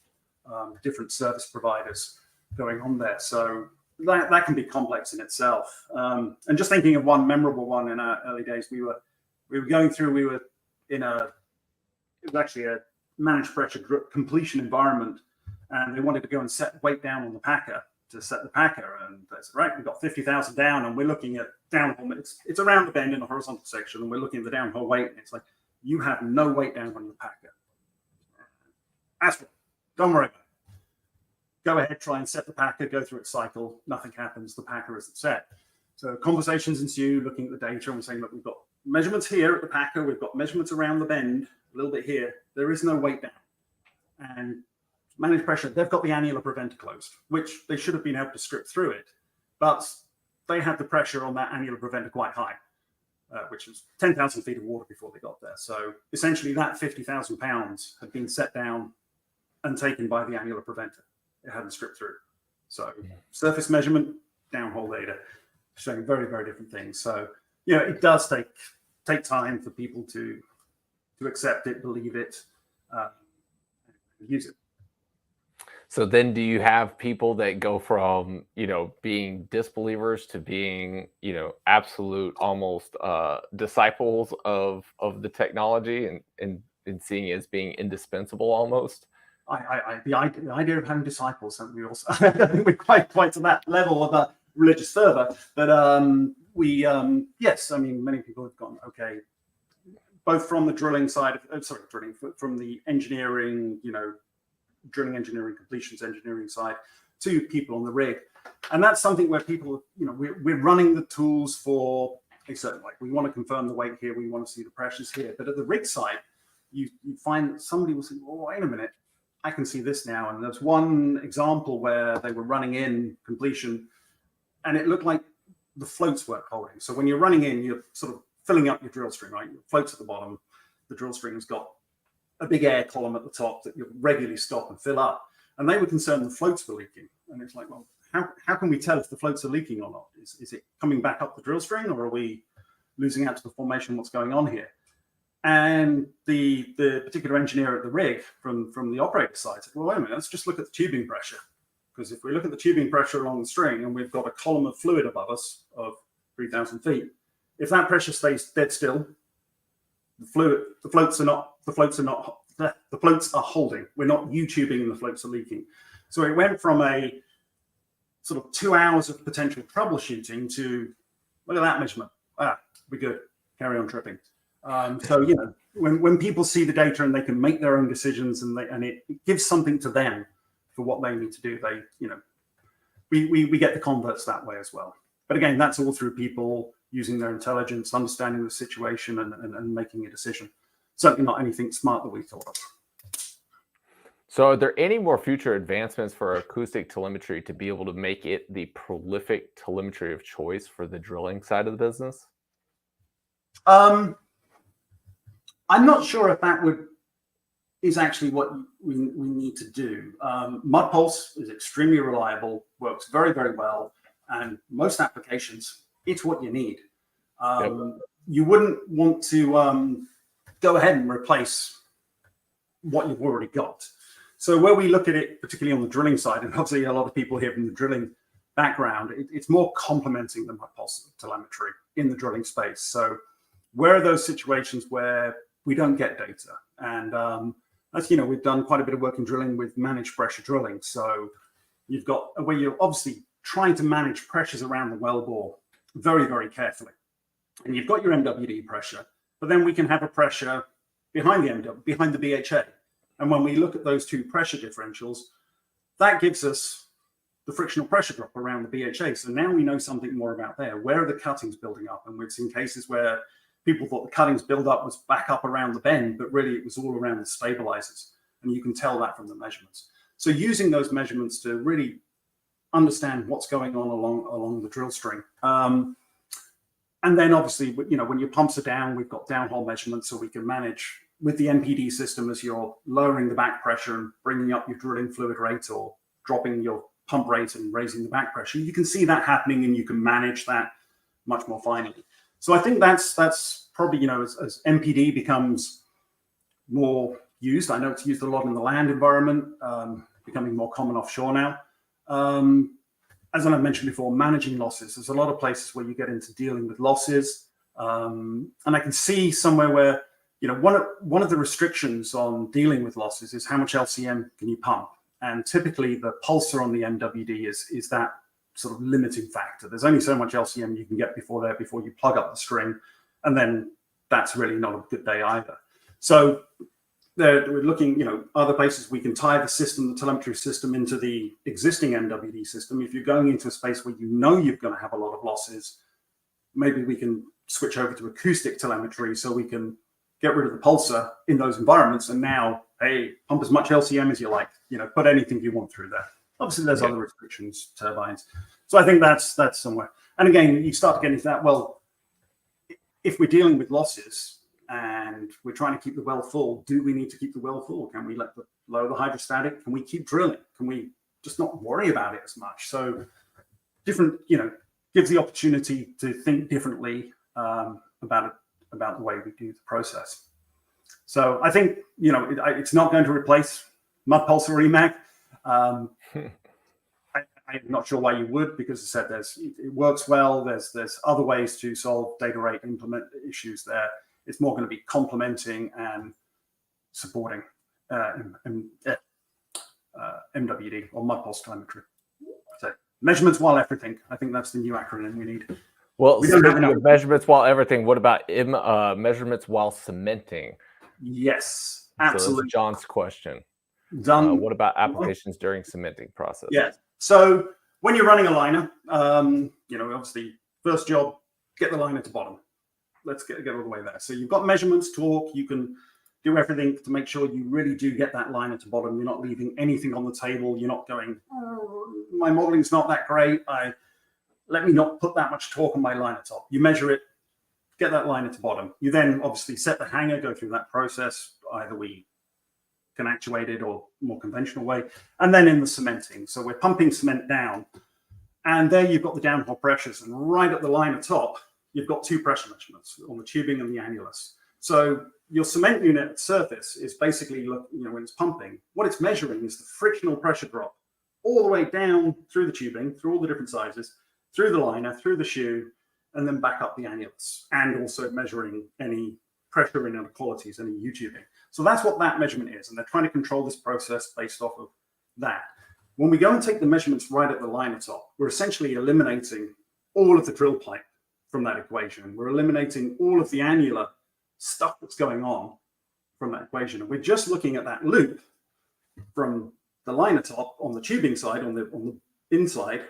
different service providers going on there. So that can be complex in itself. And just thinking of one memorable one in our early days, we were in it was actually a managed pressure completion environment, and they wanted to go and set weight down on the packer to set the packer. And they said, right, we've got 50,000 down, and we're looking at downhole. It's around the bend in a horizontal section, and we're looking at the downhole weight, and it's like, you have no weight down on the packer. Don't worry about it. Go ahead, try and set the packer, go through its cycle. Nothing happens. The packer isn't set. So conversations ensue, looking at the data, and we're saying, look, we've got measurements here at the packer. We've got measurements around the bend, a little bit here. There is no weight down. And managed pressure, they've got the annular preventer closed, which they should have been able to strip through it. But they had the pressure on that annular preventer quite high, which was 10,000 feet of water before they got there. So essentially that 50,000 pounds had been set down and taken by the annular preventer. It hadn't stripped through. So surface measurement, downhole data, showing very, very different things. So, you know, it does take time for people to accept it, believe it, use it. So then do you have people that go from, you know, being disbelievers to being, you know, absolute almost disciples of the technology and seeing it as being indispensable almost? The idea of having disciples, and we also I don't think we're quite to that level of religious fervor, but yes, I mean, many people have gone, okay, both from the drilling side of from the engineering, you know, drilling engineering, completions engineering side, to people on the rig. And that's something where people, you know, we're running the tools for a certain, like, we want to confirm the weight here, we want to see the pressures here. But at the rig side, you find that somebody will say, oh, wait a minute, I can see this now. And there's one example where they were running in completion and it looked like the floats weren't holding. So when you're running in, you're sort of filling up your drill string, right? Your floats at the bottom, the drill string's got a big air column at the top that you regularly stop and fill up. And they were concerned the floats were leaking. And it's like, well, how can we tell if the floats are leaking or not? Is it coming back up the drill string, or are we losing out to the formation? What's going on here? And the particular engineer at the rig from the operator side said, well, wait a minute, let's just look at the tubing pressure. Because if we look at the tubing pressure along the string and we've got a column of fluid above us of 3,000 feet, if that pressure stays dead still, the floats are holding. We're not U-tubing and the floats are leaking. So it went from a sort of 2 hours of potential troubleshooting to, look at that measurement. We're good. Carry on tripping. So, you know, when people see the data and they can make their own decisions and it gives something to them for what they need to do, they, you know, we get the converts that way as well. But again, that's all through people using their intelligence, understanding the situation and making a decision. Certainly not anything smart that we thought of. So are there any more future advancements for acoustic telemetry to be able to make it the prolific telemetry of choice for the drilling side of the business? I'm not sure if that is actually what we need to do. Mud pulse is extremely reliable, works very, very well, and most applications, it's what you need. You wouldn't want to go ahead and replace what you've already got. So where we look at it, particularly on the drilling side, and obviously a lot of people here from the drilling background, it's more complementing the mud pulse telemetry in the drilling space. So where are those situations where we don't get data? And as you know, we've done quite a bit of work in drilling with managed pressure drilling. So you've got where you're obviously trying to manage pressures around the wellbore very, very carefully. And you've got your MWD pressure, but then we can have a pressure behind the BHA. And when we look at those two pressure differentials, that gives us the frictional pressure drop around the BHA. So now we know something more about there. Where are the cuttings building up? And we've seen cases where people thought the cuttings build-up was back up around the bend, but really it was all around the stabilizers. And you can tell that from the measurements. So using those measurements to really understand what's going on along the drill string. And then obviously, you know, when your pumps are down, we've got downhole measurements, so we can manage with the MPD system as you're lowering the back pressure and bringing up your drilling fluid rate or dropping your pump rate and raising the back pressure, you can see that happening and you can manage that much more finely. So I think that's probably, you know, as MPD becomes more used, I know it's used a lot in the land environment, becoming more common offshore now. As I mentioned before, managing losses. There's a lot of places where you get into dealing with losses. And I can see somewhere where, you know, one of the restrictions on dealing with losses is how much LCM can you pump? And typically the pulsar on the MWD is that sort of limiting factor. There's only so much LCM you can get before you plug up the string. And then that's really not a good day either. So we're looking, you know, other places we can tie the system, the telemetry system, into the existing MWD system. If you're going into a space where you know you're going to have a lot of losses, maybe we can switch over to acoustic telemetry so we can get rid of the pulsar in those environments. And now, hey, pump as much LCM as you like, you know, put anything you want through there. Obviously, there's other restrictions, turbines. So I think that's somewhere. And again, you start to get into that, well, if we're dealing with losses, and we're trying to keep the well full, do we need to keep the well full? Can we lower the hydrostatic? Can we keep drilling? Can we just not worry about it as much? So different, you know, gives the opportunity to think differently about the way we do the process. So I think, you know, it's not going to replace mud pulse or EMAG. I'm not sure why you would, because as I said, it works well. There's other ways to solve data rate implement issues there. It's more going to be complementing and supporting MWD or mud pulse telemetry. So measurements while everything. I think that's the new acronym we need. Well, speaking of measurements while everything, what about measurements while cementing? Yes, absolutely. So that's John's question. What about applications during cementing process? Yeah. So when you're running a liner, you know, obviously first job, get the liner to bottom. Let's get all the way there. So you've got measurements, torque, you can do everything to make sure you really do get that liner to bottom. You're not leaving anything on the table. You're not going, oh, my modeling's not that great. Let me not put that much torque on my liner top. You measure it, get that liner to bottom. You then obviously set the hanger, go through that process. Either we can actuate it or more conventional way. And then in the cementing. So we're pumping cement down. And there you've got the downhole pressures. And right at the liner top, you've got two pressure measurements on the tubing and the annulus. So your cement unit at surface is basically, you know, when it's pumping, what it's measuring is the frictional pressure drop all the way down through the tubing, through all the different sizes, through the liner, through the shoe, and then back up the annulus, and also measuring any pressure inequalities, any U-tubing. So that's what that measurement is. And they're trying to control this process based off of that. When we go and take the measurements right at the liner top, we're essentially eliminating all of the drill pipe from that equation. We're eliminating all of the annular stuff that's going on from that equation. And we're just looking at that loop from the liner top on the tubing side, on the inside,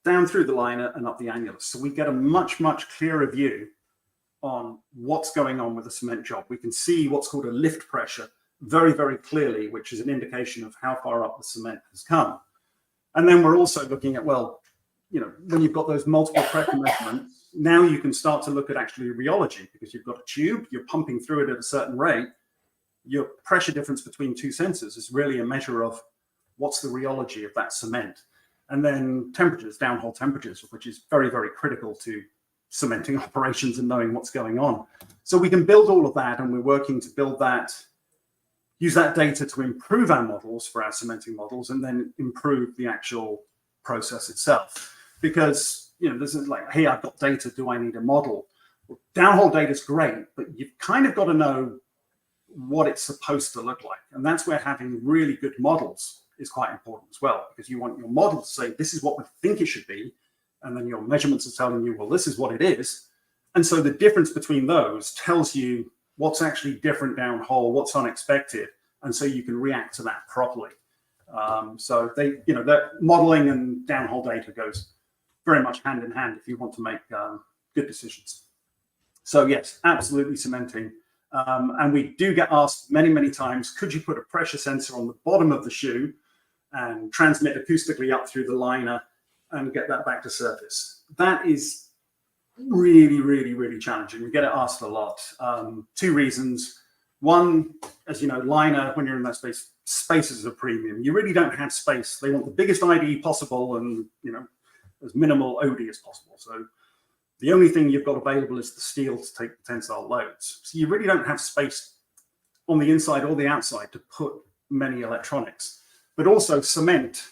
down through the liner and up the annulus. So we get a much, much clearer view on what's going on with the cement job. We can see what's called a lift pressure very, very clearly, which is an indication of how far up the cement has come. And then we're also looking at, well, you know, when you've got those multiple pressure measurements, now you can start to look at actually rheology, because you've got a tube, you're pumping through it at a certain rate. Your pressure difference between two sensors is really a measure of what's the rheology of that cement. And then temperatures, downhole temperatures, which is very, very critical to cementing operations and knowing what's going on. So we can build all of that, and we're working to build that, use that data to improve our models for our cementing models, and then improve the actual process itself. Because, you know, this is like, hey, I've got data, do I need a model? Well, downhole data is great, but you've kind of got to know what it's supposed to look like. And that's where having really good models is quite important as well, because you want your model to say, this is what we think it should be. And then your measurements are telling you, well, this is what it is. And so the difference between those tells you what's actually different downhole, what's unexpected. And so you can react to that properly. So they, you know, that modeling and downhole data goes very much hand in hand if you want to make good decisions. So yes, absolutely cementing. And we do get asked many, many times, could you put a pressure sensor on the bottom of the shoe and transmit acoustically up through the liner and get that back to surface? That is really, really, really challenging. We get it asked a lot. Two reasons. One, as you know, liner, when you're in that space is a premium. You really don't have space. They want the biggest ID possible and, as minimal OD as possible. So the only thing you've got available is the steel to take the tensile loads. So you really don't have space on the inside or the outside to put many electronics. But also cement,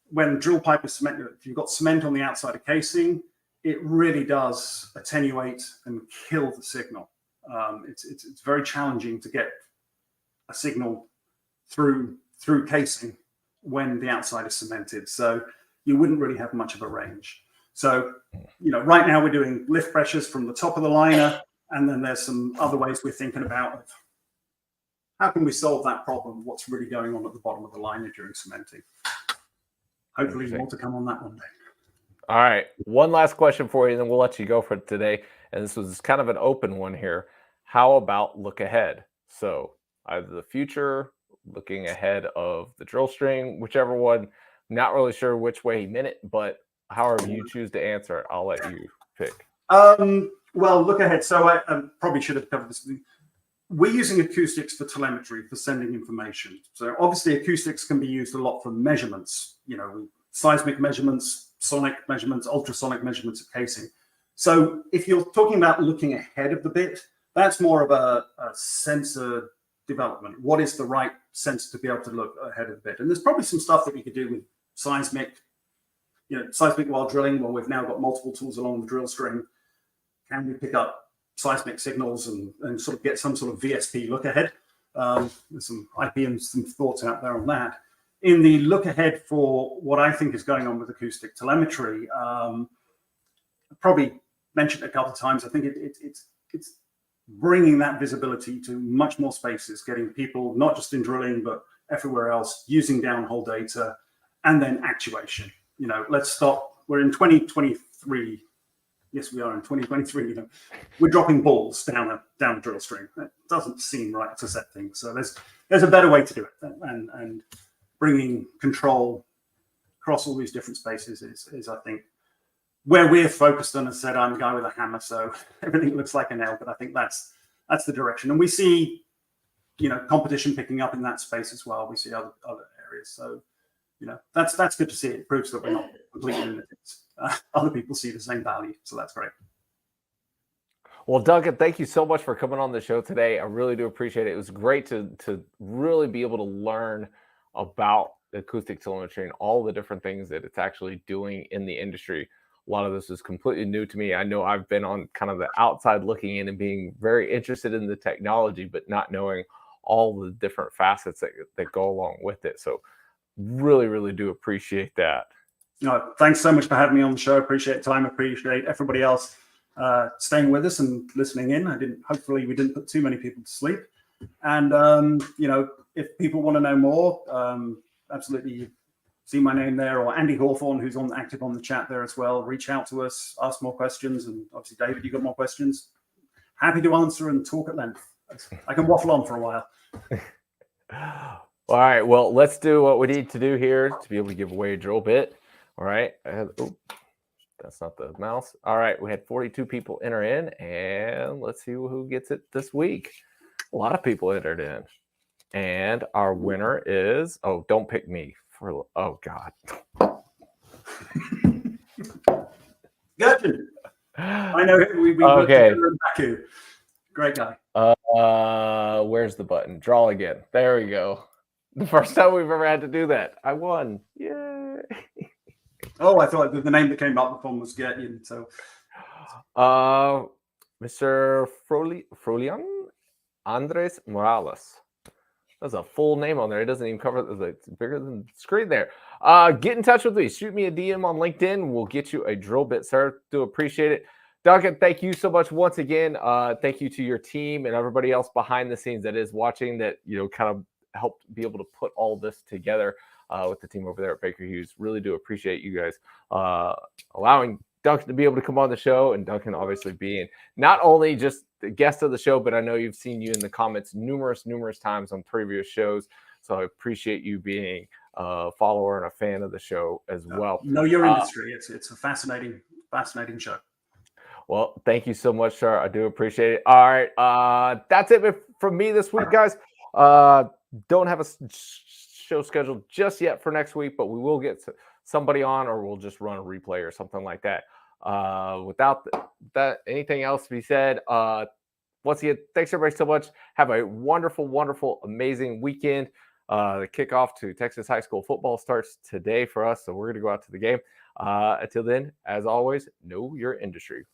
when drill pipe is cement, if you've got cement on the outside of casing, it really does attenuate and kill the signal. It's very challenging to get a signal through casing when the outside is cemented. So you wouldn't really have much of a range. So, right now we're doing lift pressures from the top of the liner, and then there's some other ways we're thinking about how can we solve that problem? What's really going on at the bottom of the liner during cementing? Hopefully more to come on that one day. All right. One last question for you, and then we'll let you go for today. And this was kind of an open one here. How about look ahead? So either the future, looking ahead of the drill string, whichever one. Not really sure which way he meant it, but however you choose to answer it, I'll let you pick. Well, look ahead. So I probably should have covered this. We're using acoustics for telemetry, for sending information. So obviously acoustics can be used a lot for measurements, seismic measurements, sonic measurements, ultrasonic measurements of casing. So if you're talking about looking ahead of the bit, that's more of a sensor development. What is the right sensor to be able to look ahead of the bit? And there's probably some stuff that we could do with seismic, seismic while drilling, where we've now got multiple tools along the drill string. Can we pick up seismic signals and sort of get some sort of VSP look ahead? There's some IP and some thoughts out there on that. In the look ahead for what I think is going on with acoustic telemetry, I probably mentioned it a couple of times. I think it's bringing that visibility to much more spaces, getting people not just in drilling but everywhere else using downhole data, and then actuation. Let's stop. We're in 2023. Yes, we are in 2023. We're dropping balls down a drill string. That doesn't seem right to set things. So there's a better way to do it, and bringing control across all these different spaces is I think where we're focused on. As I said, I'm a guy with a hammer, so everything looks like a nail. But I think that's the direction, and we see competition picking up in that space as well. We see other areas, so that's good to see. It proves that we're not completely lunatics. Other people see the same value, so that's great. Well, Duncan, thank you so much for coming on the show today. I really do appreciate it. It was great to really be able to learn about acoustic telemetry and all the different things that it's actually doing in the industry. A lot of this is completely new to me. I know I've been on kind of the outside looking in and being very interested in the technology, but not knowing all the different facets that go along with it. So really, really do appreciate that. No, thanks so much for having me on the show. Appreciate time. Appreciate everybody else staying with us and listening in. Hopefully we didn't put too many people to sleep. And if people want to know more, absolutely see my name there, or Andy Hawthorne, who's active on the chat there as well. Reach out to us, ask more questions, and obviously David, you got more questions. Happy to answer and talk at length. I can waffle on for a while. All right, well, let's do what we need to do here to be able to give away a drill bit. All right, that's not the mouse. All right, we had 42 people enter in, and let's see who gets it this week. A lot of people entered in, and our winner is, don't pick me for, oh God. Gotcha. I know we okay. Baku. Great guy. Where's the button? Draw again. There we go. The first time we've ever had to do that. I won. Yay. Oh, I thought the name that came up before was Gertian. So, Mr. Frolian Andres Morales. That's a full name on there. It doesn't even cover. It's bigger than the screen there. Get in touch with me. Shoot me a DM on LinkedIn. We'll get you a drill bit, sir. Do appreciate it. Duncan, thank you so much once again. Thank you to your team and everybody else behind the scenes that is watching, that kind of helped be able to put all this together with the team over there at Baker Hughes. Really do appreciate you guys allowing Duncan to be able to come on the show, and Duncan obviously being not only just the guest of the show, but I know you've seen you in the comments numerous times on previous shows. So I appreciate you being a follower and a fan of the show as well. Know your industry. It's a fascinating show. Well, thank you so much, sir. I do appreciate it. All right. That's it from me this week, guys. Don't have a show scheduled just yet for next week, but we will get somebody on, or we'll just run a replay or something like that. Without that, anything else to be said, once again, thanks everybody so much. Have a wonderful, wonderful, amazing weekend. The kickoff to Texas high school football starts today for us, so we're going to go out to the game. Until then, as always, know your industry.